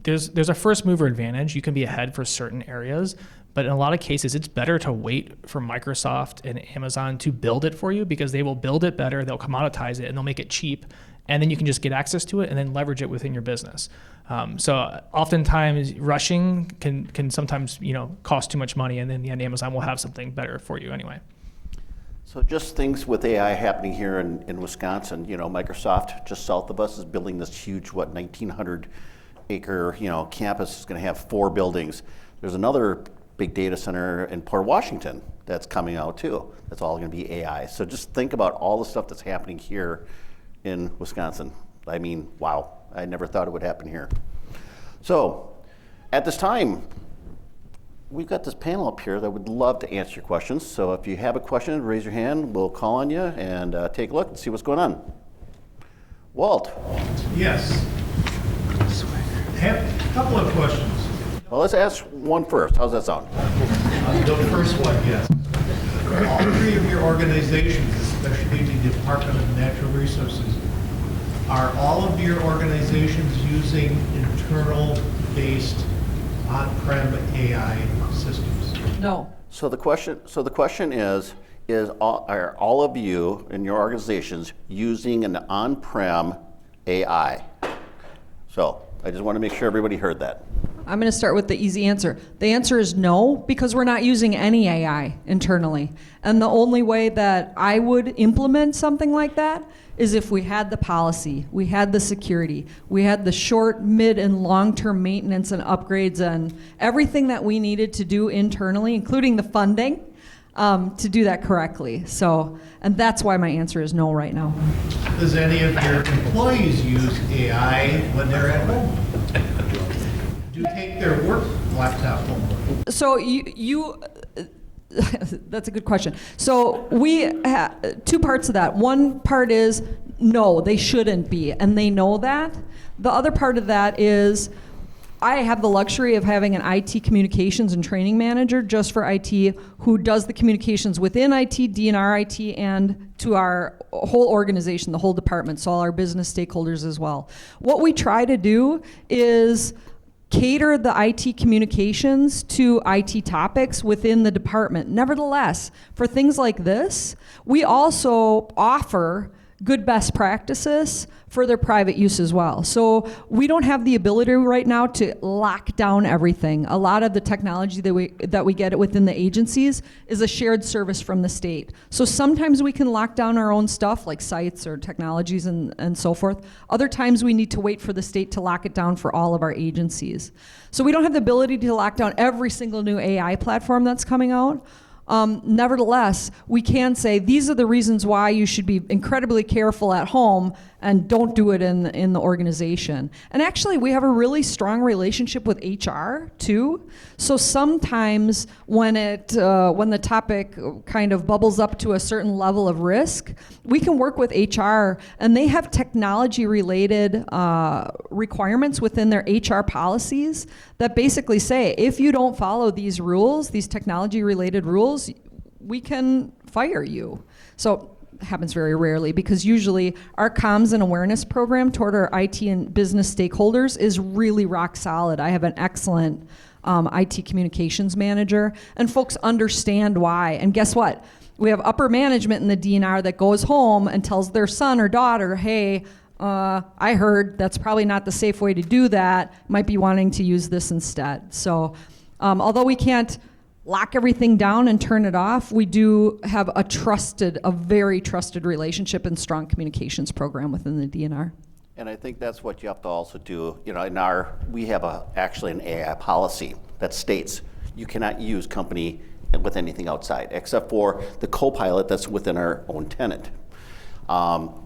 there's a first mover advantage, you can be ahead for certain areas. But in a lot of cases, it's better to wait for Microsoft and Amazon to build it for you, because they will build it better, they'll commoditize it, and they'll make it cheap. And then you can just get access to it and then leverage it within your business. So oftentimes rushing can sometimes cost too much money, and then in the end Amazon will have something better for you anyway. So just things with AI happening here in Wisconsin. Microsoft just south of us is building this huge 1,900 acre campus. Is going to have 4 buildings. There's another big data center in Port Washington that's coming out too. That's all going to be AI. So just think about all the stuff that's happening here in Wisconsin. Wow, I never thought it would happen here. So at this time, we've got this panel up here that would love to answer your questions. So if you have a question, raise your hand. We'll call on you and take a look and see what's going on. Walt. Yes. I have a couple of questions. Well, let's ask one first. How's that sound? The first one, yes. All 3 of your organizations, especially the Department of Natural Resources, are all of your organizations using internal-based on-prem AI systems? No. So the question is are all of you in your organizations using an on-prem AI? So I just want to make sure everybody heard that. I'm going to start with the easy answer. The answer is no, because we're not using any AI internally. And the only way that I would implement something like that is if we had the policy, we had the security, we had the short, mid, and long-term maintenance and upgrades and everything that we needed to do internally, including the funding. to do that correctly. So, and that's why my answer is no right now. Does any of your employees use AI when they're at home? Do you take their work laptop home? So you that's a good question. So we have two parts of that. One part is no, they shouldn't be, and they know that. The other part of that is I have the luxury of having an IT communications and training manager just for IT who does the communications within IT, DNR IT, and to our whole organization, the whole department, so all our business stakeholders as well. What we try to do is cater the IT communications to IT topics within the department. Nevertheless, for things like this, we also offer good best practices for their private use as well. So we don't have the ability right now to lock down everything. A lot of the technology that we get within the agencies is a shared service from the state. So sometimes we can lock down our own stuff like sites or technologies and so forth. Other times we need to wait for the state to lock it down for all of our agencies. So we don't have the ability to lock down every single new AI platform that's coming out. Nevertheless, we can say these are the reasons why you should be incredibly careful at home and don't do it in the organization. And actually, we have a really strong relationship with HR too. So sometimes when the topic kind of bubbles up to a certain level of risk, we can work with HR, and they have technology-related requirements within their HR policies that basically say if you don't follow these rules, these technology-related rules, we can fire you. So it happens very rarely because usually our comms and awareness program toward our IT and business stakeholders is really rock solid. I have an excellent IT communications manager, and folks understand why. And guess what? We have upper management in the DNR that goes home and tells their son or daughter, hey, I heard that's probably not the safe way to do that, might be wanting to use this instead. So although we can't lock everything down and turn it off, we do have a very trusted relationship and strong communications program within the DNR. And I think that's what you have to also do. You know, we have actually an AI policy that states you cannot use company with anything outside, except for the co-pilot that's within our own tenant.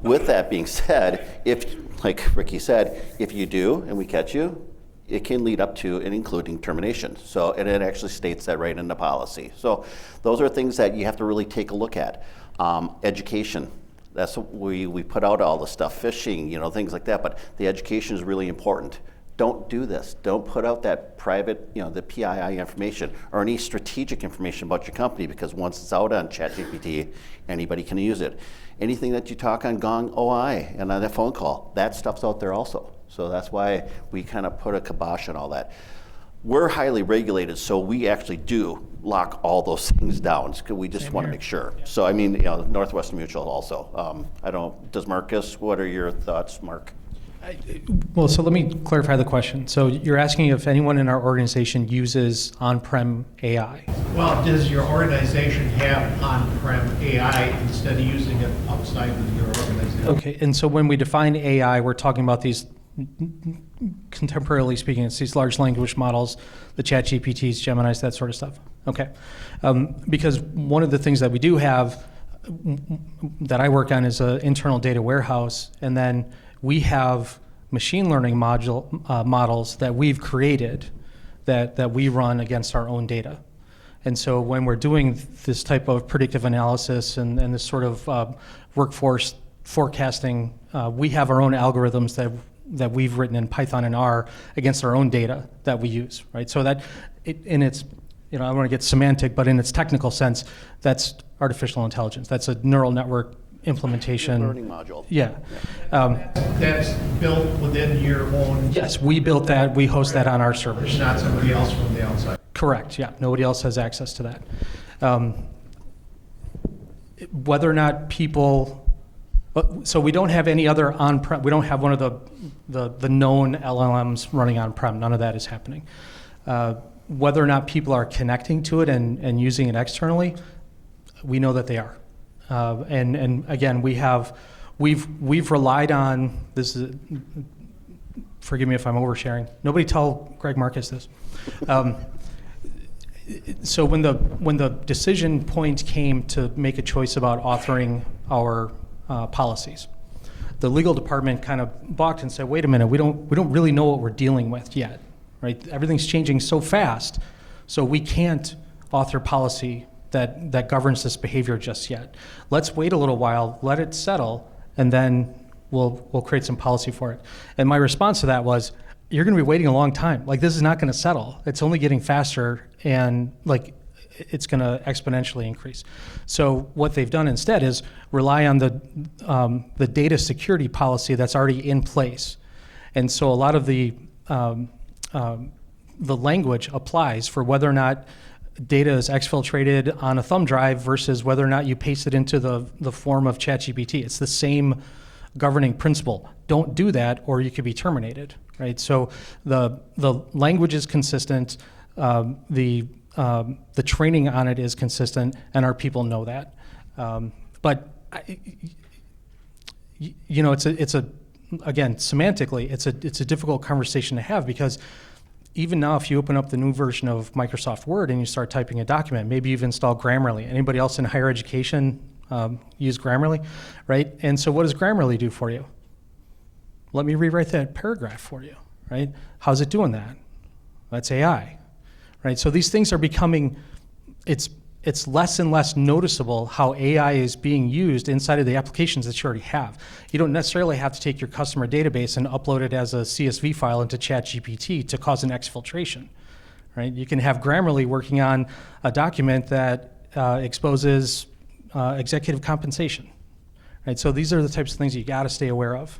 With that being said, if, like Ricki said, if you do and we catch you, it can lead up to and including termination. So, and it actually states that right in the policy. So those are things that you have to really take a look at. Education, that's what we put out all the stuff, phishing, you know, things like that, but the education is really important. Don't do this. Don't put out that private, you know, the PII information or any strategic information about your company, because once it's out on ChatGPT, anybody can use it. Anything that you talk on Gong OI and on that phone call, that stuff's out there also. So that's why we kind of put a kibosh on all that. We're highly regulated, so we actually do lock all those things down because we just want to make sure. Yeah. So I mean, you know, Northwestern Mutual also. Does Marcus, what are your thoughts, Mark? Well, so let me clarify the question. So you're asking if anyone in our organization uses on-prem AI. Well, does your organization have on-prem AI instead of using it outside of your organization? Okay, and so when we define AI, we're talking about these, contemporarily speaking, it's these large language models, the ChatGPTs, Geminis, that sort of stuff. Okay, because one of the things that we do have that I work on is an internal data warehouse, and then we have machine learning models that we've created that we run against our own data. And so when we're doing this type of predictive analysis and this sort of workforce forecasting, we have our own algorithms that we've written in Python and R against our own data that we use, right? So that, in its, you know, I don't want to get semantic, but in its technical sense, that's artificial intelligence. That's a neural network implementation. Learning module. Yeah. That's built within your own. Yes, we built that. We host that on our servers. There's not somebody else from the outside. Correct. Yeah. Nobody else has access to that. Whether or not people, so we don't have any other on-prem. We don't have one of the known LLMs running on-prem. None of that is happening. Whether or not people are connecting to it and using it externally, we know that they are. And again, we've relied on this. Forgive me if I'm oversharing. Nobody tell Greg Marcus this. So when the decision point came to make a choice about authoring our policies, the legal department kind of balked and said, "Wait a minute, we don't really know what we're dealing with yet, right? Everything's changing so fast, so we can't author policy that governs this behavior just yet. Let's wait a little while, let it settle, and then we'll create some policy for it." And my response to that was, "You're going to be waiting a long time. Like, this is not going to settle. It's only getting faster, and like it's going to exponentially increase." So what they've done instead is rely on the data security policy that's already in place. And so a lot of the language applies for whether or not data is exfiltrated on a thumb drive versus whether or not you paste it into the form of ChatGPT. It's the same governing principle. Don't do that, or you could be terminated, right? So the language is consistent, the training on it is consistent, and our people know that. But it's again, semantically, it's a difficult conversation to have, because even now, if you open up the new version of Microsoft Word and you start typing a document, maybe you've installed Grammarly. Anybody else in higher education use Grammarly, right? And so what does Grammarly do for you? Let me rewrite that paragraph for you, right? How's it doing that? That's AI, right? So these things are becoming, it's less and less noticeable how AI is being used inside of the applications that you already have. You don't necessarily have to take your customer database and upload it as a CSV file into ChatGPT to cause an exfiltration, right? You can have Grammarly working on a document that exposes executive compensation, right? So these are the types of things you got to stay aware of.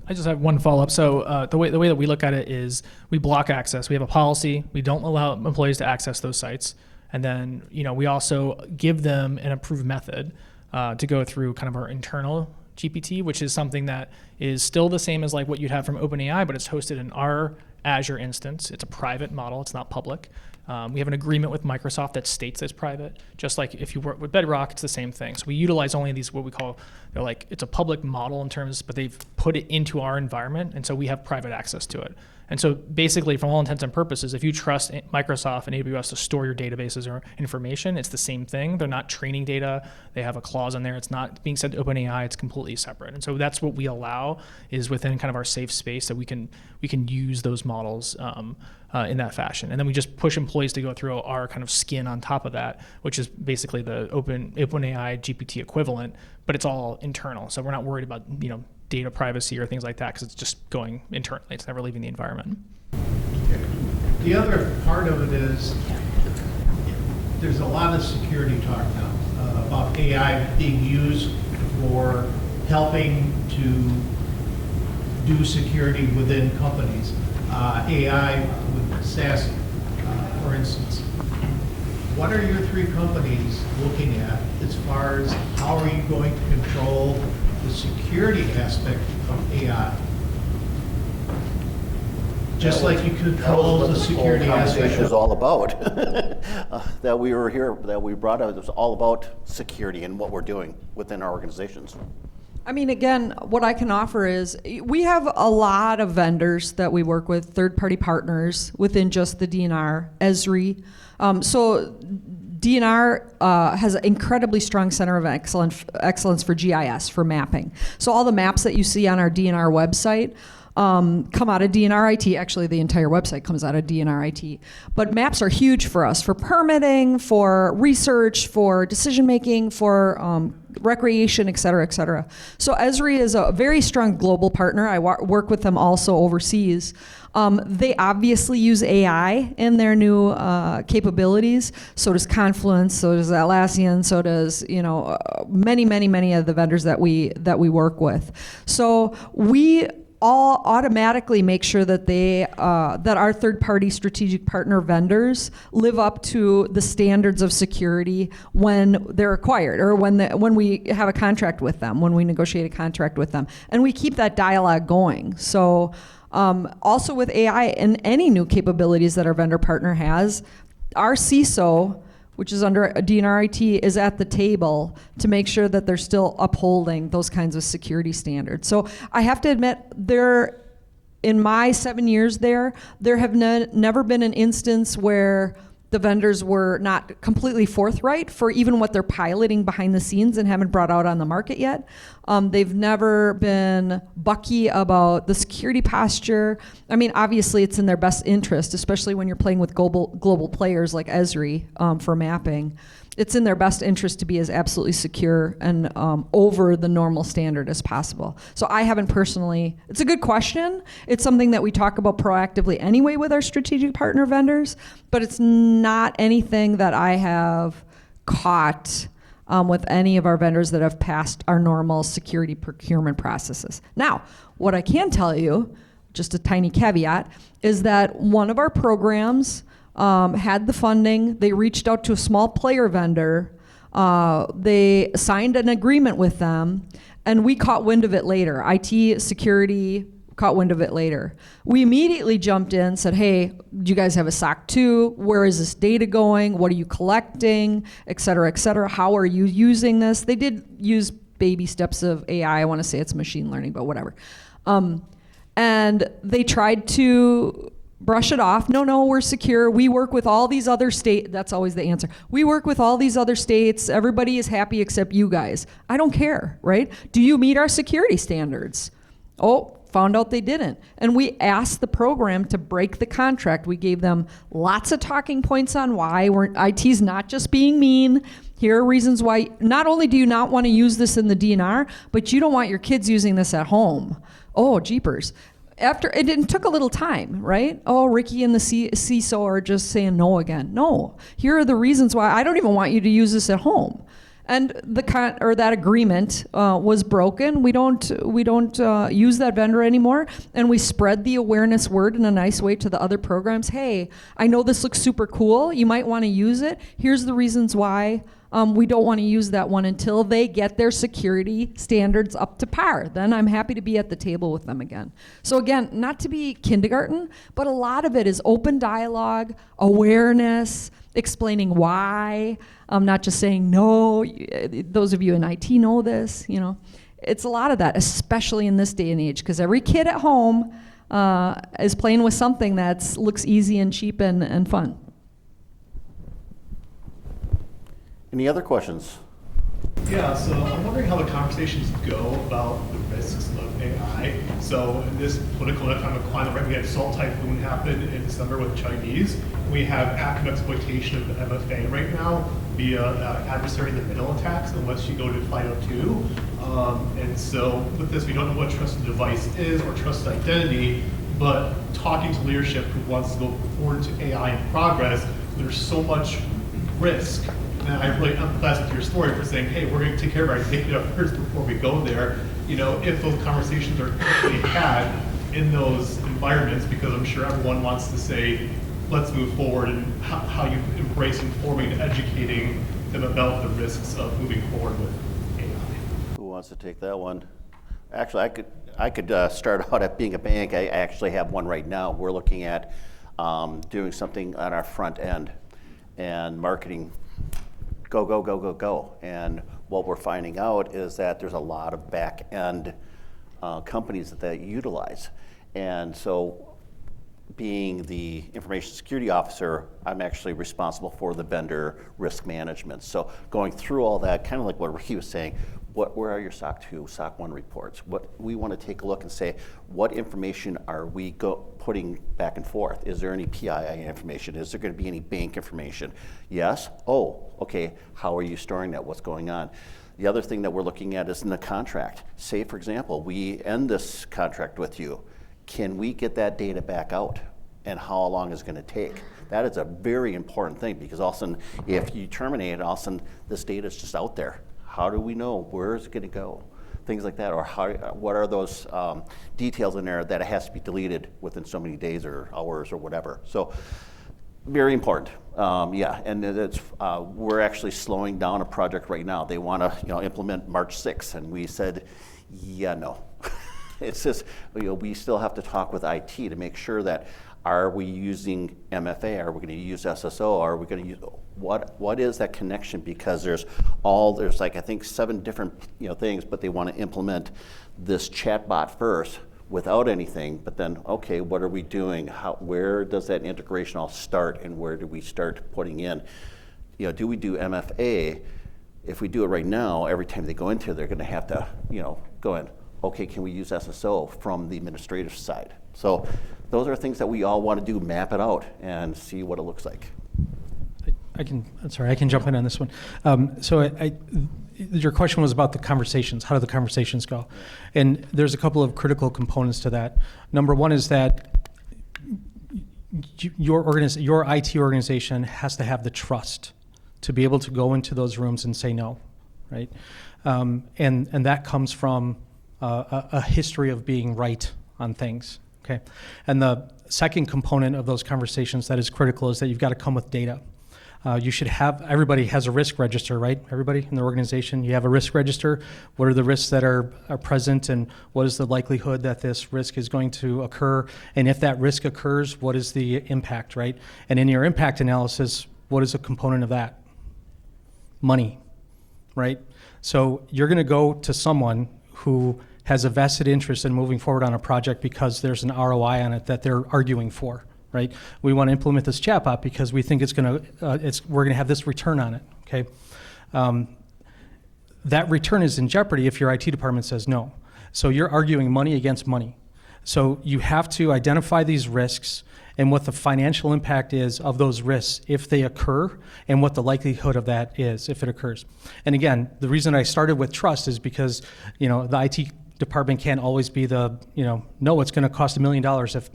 I just have one follow-up. So the way that we look at it is we block access. We have a policy. We don't allow employees to access those sites. And then, we also give them an approved method to go through kind of our internal GPT, which is something that is still the same as like what you'd have from OpenAI, but it's hosted in our Azure instance. It's a private model. It's not public. We have an agreement with Microsoft that states it's private. Just like if you work with Bedrock, it's the same thing. So we utilize only these, what we call, it's a public model in terms, but they've put it into our environment, and so we have private access to it. And so basically, from all intents and purposes, if you trust Microsoft and AWS to store your databases or information, it's the same thing. They're not training data. They have a clause in there. It's not being sent to OpenAI. It's completely separate. And so that's what we allow, is within kind of our safe space that we can use those models in that fashion. And then we just push employees to go through our kind of skin on top of that, which is basically the OpenAI GPT equivalent, but it's all internal. So we're not worried about data privacy or things like that, because it's just going internally. It's never leaving the environment. Okay. The other part of it is there's a lot of security talk now about AI being used for helping to do security within companies. AI with SaaS, for instance. What are your three companies looking at as far as how are you going to control the security aspect of AI? Just like you control the security aspect. That was all about. That we were here, that we brought out, it was all about security and what we're doing within our organizations. I mean, again, what I can offer is we have a lot of vendors that we work with, third-party partners within just the DNR, Esri. So DNR has an incredibly strong center of excellence for GIS, for mapping. So all the maps that you see on our DNR website come out of DNR IT. Actually, the entire website comes out of DNR IT. But maps are huge for us, for permitting, for research, for decision-making, for recreation, et cetera, et cetera. So Esri is a very strong global partner. I work with them also overseas. They obviously use AI in their new capabilities. So does Confluence, so does Atlassian, so does many of the vendors that we work with. So we all automatically make sure that that our third-party strategic partner vendors live up to the standards of security when they're acquired, or when we have a contract with them, when we negotiate a contract with them, and we keep that dialogue going. So also with AI and any new capabilities that our vendor partner has, our CISO, which is under DNR IT, is at the table to make sure that they're still upholding those kinds of security standards. So I have to admit, in my 7 years there have never been an instance where the vendors were not completely forthright for even what they're piloting behind the scenes and haven't brought out on the market yet. They've never been bucky about the security posture. I mean, obviously it's in their best interest, especially when you're playing with global players like Esri for mapping. It's in their best interest to be as absolutely secure and over the normal standard as possible. So I haven't personally, it's a good question. It's something that we talk about proactively anyway with our strategic partner vendors, but it's not anything that I have caught with any of our vendors that have passed our normal security procurement processes. Now, what I can tell you, just a tiny caveat, is that one of our programs had the funding. They reached out to a small player vendor. They signed an agreement with them, and we caught wind of it later. IT security caught wind of it later. We immediately jumped in, said, hey, do you guys have a SOC 2? Where is this data going? What are you collecting? Et cetera, et cetera. How are you using this? They did use baby steps of AI. I want to say it's machine learning, but whatever. And they tried to brush it off. No, we're secure. We work with all these other states. That's always the answer. We work with all these other states. Everybody is happy except you guys. I don't care, right? Do you meet our security standards? Oh, found out they didn't. And we asked the program to break the contract. We gave them lots of talking points on why IT's not just being mean. Here are reasons why not only do you not want to use this in the DNR, but you don't want your kids using this at home. Oh, jeepers. After it took a little time, right? Oh, Ricki and the CISO are just saying no again. No, here are the reasons why I don't even want you to use this at home. And that agreement was broken. We don't use that vendor anymore, and we spread the awareness word in a nice way to the other programs. Hey, I know this looks super cool. You might want to use it. Here's the reasons why. We don't want to use that one until they get their security standards up to par. Then I'm happy to be at the table with them again. So again, not to be kindergarten, but a lot of it is open dialogue, awareness, explaining why. Not just saying no. Those of you in IT know this. It's a lot of that, especially in this day and age, because every kid at home is playing with something that looks easy and cheap and fun. Any other questions? Yeah, so I'm wondering how the conversations go about the risks of AI. So in this political and economic climate, right, we had Salt Typhoon happen in December with Chinese. We have active exploitation of the MFA right now via adversary in the middle attacks, unless you go to 502. And so with this, we don't know what trusted device is or trusted identity, but talking to leadership who wants to go forward to AI in progress, there's so much risk. And I really empathize with your story for saying, hey, we're going to take care of our data first before we go there. If those conversations are currently had in those environments, because I'm sure everyone wants to say, let's move forward, and how you embrace informing and educating them about the risks of moving forward with AI. Who wants to take that one? Actually, I could start out at being a bank. I actually have one right now. We're looking at doing something on our front end and marketing. Go. And what we're finding out is that there's a lot of back-end companies that utilize. And so being the information security officer, I'm actually responsible for the vendor risk management. So going through all that, kind of like what Ricki was saying, where are your SOC 2, SOC 1 reports? What we want to take a look and say, what information are we putting back and forth? Is there any PII information? Is there going to be any bank information? Yes? Oh, okay. How are you storing that? What's going on? The other thing that we're looking at is in the contract. Say, for example, we end this contract with you. Can we get that data back out? And how long is it going to take? That is a very important thing, because all of a sudden, if you terminate it, all of a sudden, this data is just out there. How do we know? Where is it going to go? Things like that, or what are those details in there that it has to be deleted within so many days or hours or whatever. So very important. And it's, we're actually slowing down a project right now. They want to implement March 6th, and we said, yeah, no. It's just, we still have to talk with IT to make sure that, are we using MFA? Are we going to use SSO? Are we going to use, what is that connection? Because there's like, I think 7 different things, but they want to implement this chatbot first, without anything, but then, okay, what are we doing? Where does that integration all start, and where do we start putting in? Do we do MFA? If we do it right now, every time they go into, they're going to have to, go in. Okay, can we use SSO from the administrative side? So those are things that we all want to do, map it out and see what it looks like. I can jump in on this one. Your question was about the conversations. How do the conversations go? And there's a couple of critical components to that. Number one is that your IT organization has to have the trust to be able to go into those rooms and say no, right? And that comes from a history of being right on things, okay? And the second component of those conversations that is critical is that you've got to come with data. Everybody has a risk register, right? Everybody in the organization, you have a risk register. What are the risks that are present, and what is the likelihood that this risk is going to occur? And if that risk occurs, what is the impact, right? And in your impact analysis, what is a component of that? Money, right? So you're going to go to someone who has a vested interest in moving forward on a project because there's an ROI on it that they're arguing for. Right? We want to implement this chatbot because we think we're going to have this return on it. Okay, that return is in jeopardy if your IT department says no. So you're arguing money against money. So you have to identify these risks and what the financial impact is of those risks if they occur, and what the likelihood of that is if it occurs. And again, the reason I started with trust is because the IT department can't always be no, it's going to cost $1 million if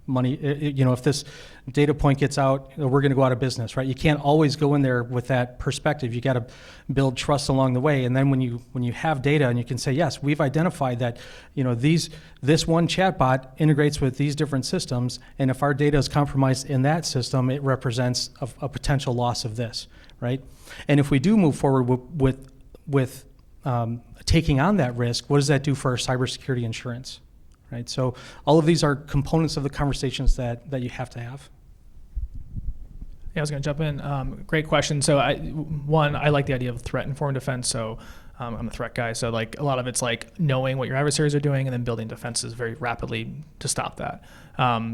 money, if this data point gets out, we're going to go out of business, right? You can't always go in there with that perspective. You got to build trust along the way, and then when you have data and you can say, yes, we've identified that, this one chatbot integrates with these different systems, and if our data is compromised in that system, it represents a potential loss of this, right? And if we do move forward with taking on that risk, what does that do for our cybersecurity insurance? Right, so all of these are components of the conversations that you have to have. Yeah, I was going to jump in. Great question. So I like the idea of threat-informed defense. So I'm a threat guy. So like a lot of it's like knowing what your adversaries are doing and then building defenses very rapidly to stop that.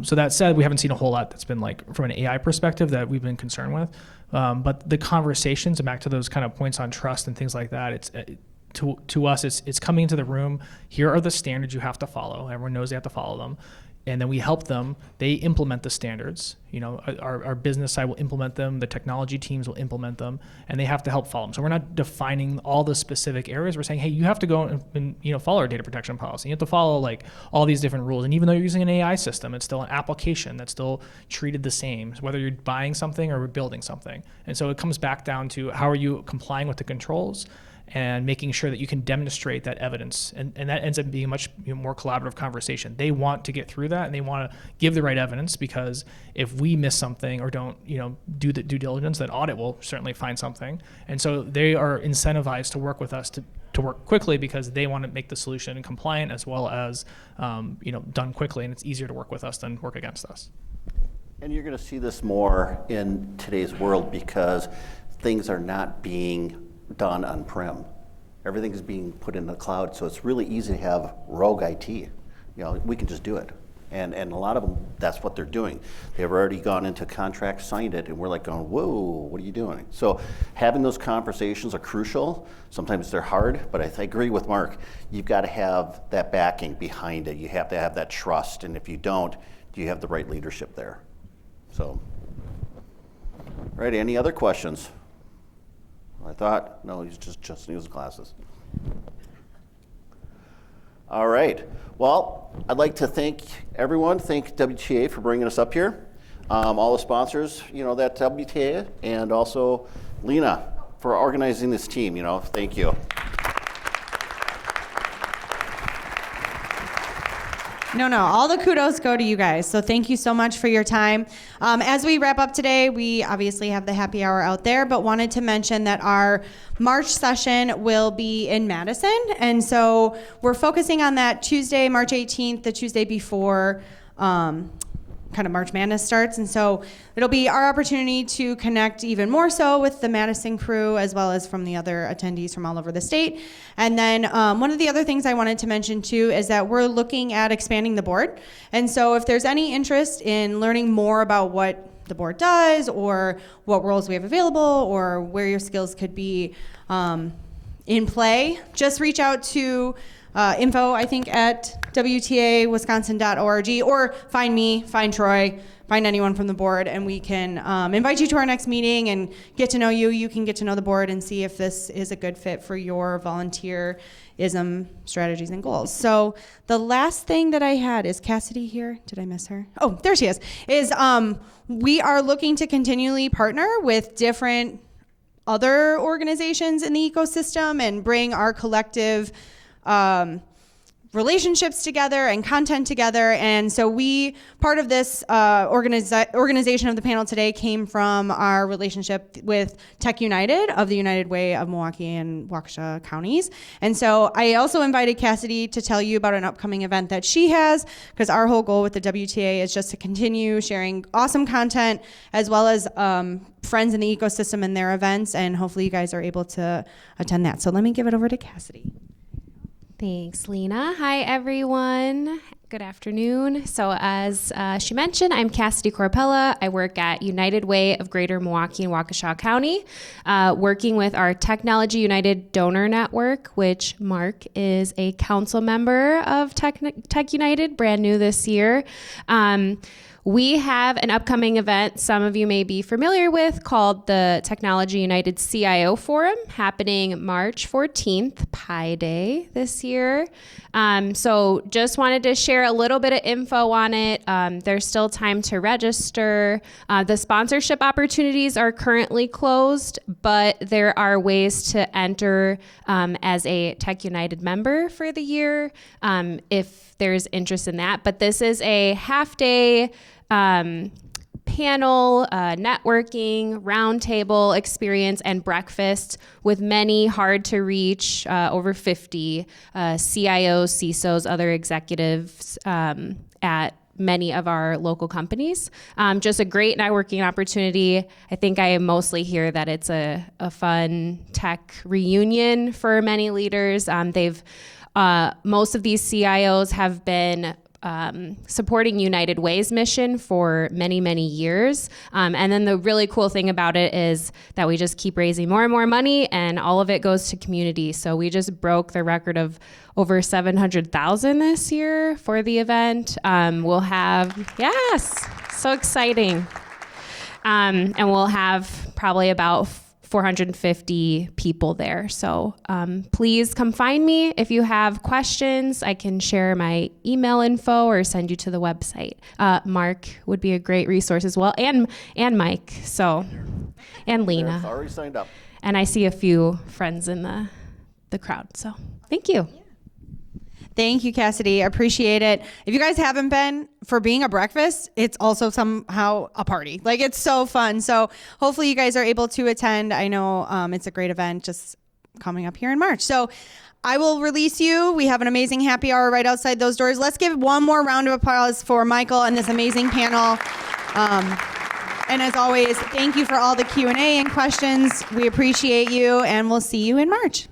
So that said, we haven't seen a whole lot that's been like from an AI perspective that we've been concerned with. But the conversations, and back to those kind of points on trust and things like that, to us, it's coming into the room. Here are the standards you have to follow. Everyone knows they have to follow them. And then we help them. They implement the standards. Our business side will implement them. The technology teams will implement them, and they have to help follow them. So we're not defining all the specific areas. We're saying, hey, you have to go and follow our data protection policy. You have to follow like all these different rules. And even though you're using an AI system, it's still an application that's still treated the same, whether you're buying something or building something. And so it comes back down to how are you complying with the controls and making sure that you can demonstrate that evidence. And that ends up being a much more collaborative conversation. They want to get through that, and they want to give the right evidence, because if we miss something or don't do the due diligence, then audit will certainly find something. And so they are incentivized to work with us to work quickly, because they want to make the solution compliant as well as done quickly, and it's easier to work with us than work against us. And you're going to see this more in today's world, because things are not being done on-prem. Everything is being put in the cloud, so it's really easy to have rogue IT. We can just do it. And a lot of them, that's what they're doing. They've already gone into contract, signed it, and we're like going, whoa, what are you doing? So having those conversations are crucial. Sometimes they're hard, but I agree with Mark. You've got to have that backing behind it. You have to have that trust, and if you don't, do you have the right leadership there? So, all right, any other questions? I thought, no, he's just adjusting his glasses. All right. Well, I'd like to thank everyone. Thank WTA for bringing us up here. All the sponsors, that WTA, and also Lena for organizing this team. Thank you. No, all the kudos go to you guys. So thank you so much for your time. As we wrap up today, we obviously have the happy hour out there, but wanted to mention that our March session will be in Madison. And so we're focusing on that Tuesday, March 18th, the Tuesday before kind of March Madness starts. And so it'll be our opportunity to connect even more so with the Madison crew, as well as from the other attendees from all over the state. And then one of the other things I wanted to mention too is that we're looking at expanding the board. And so if there's any interest in learning more about what the board does, or what roles we have available, or where your skills could be in play, just reach out to info, I think, at wtawisconsin.org, or find me, find Troy, find anyone from the board, and we can invite you to our next meeting and get to know you. You can get to know the board and see if this is a good fit for your volunteerism strategies and goals. So the last thing that I had, is Cassidy here? Did I miss her? Oh, there she is we are looking to continually partner with different other organizations in the ecosystem and bring our collective relationships together and content together. And so part of this organization of the panel today came from our relationship with Tech United of the United Way of Milwaukee and Waukesha counties. And so I also invited Cassidy to tell you about an upcoming event that she has, because our whole goal with the WTA is just to continue sharing awesome content, as well as friends in the ecosystem and their events, and hopefully you guys are able to attend that. So let me give it over to Cassidy. Thanks, Lena. Hi, everyone. Good afternoon. So as she mentioned, I'm Cassidy Corpella. I work at United Way of Greater Milwaukee and Waukesha County, working with our Technology United Donor Network, which Mark is a council member of Tech United, brand new this year. We have an upcoming event some of you may be familiar with called the Technology United CIO Forum, happening March 14th, Pi Day this year. So just wanted to share a little bit of info on it. There's still time to register. The sponsorship opportunities are currently closed, but there are ways to enter as a Tech United member for the year if there's interest in that. But this is a half-day panel, networking, roundtable experience, and breakfast with many hard-to-reach, over 50 CIOs, CISOs, other executives at many of our local companies. Just a great networking opportunity. I think I mostly hear that it's a fun tech reunion for many leaders. Most of these CIOs have been supporting United Way's mission for many, many years. And then the really cool thing about it is that we just keep raising more and more money, and all of it goes to community. So we just broke the record of over 700,000 this year for the event. We'll have, yes, so exciting. And we'll have probably about 450 people there. So please come find me. If you have questions, I can share my email info or send you to the website. Mark would be a great resource as well, and Mike, so, and Lena. It's already signed up. And I see a few friends in the crowd, so thank you. Thank you, Cassidy. I appreciate it. If you guys haven't been, for being a breakfast, it's also somehow a party. Like, it's so fun. So hopefully you guys are able to attend. I know it's a great event just coming up here in March. So I will release you. We have an amazing happy hour right outside those doors. Let's give one more round of applause for Michael and this amazing panel. And as always, thank you for all the Q&A and questions. We appreciate you, and we'll see you in March.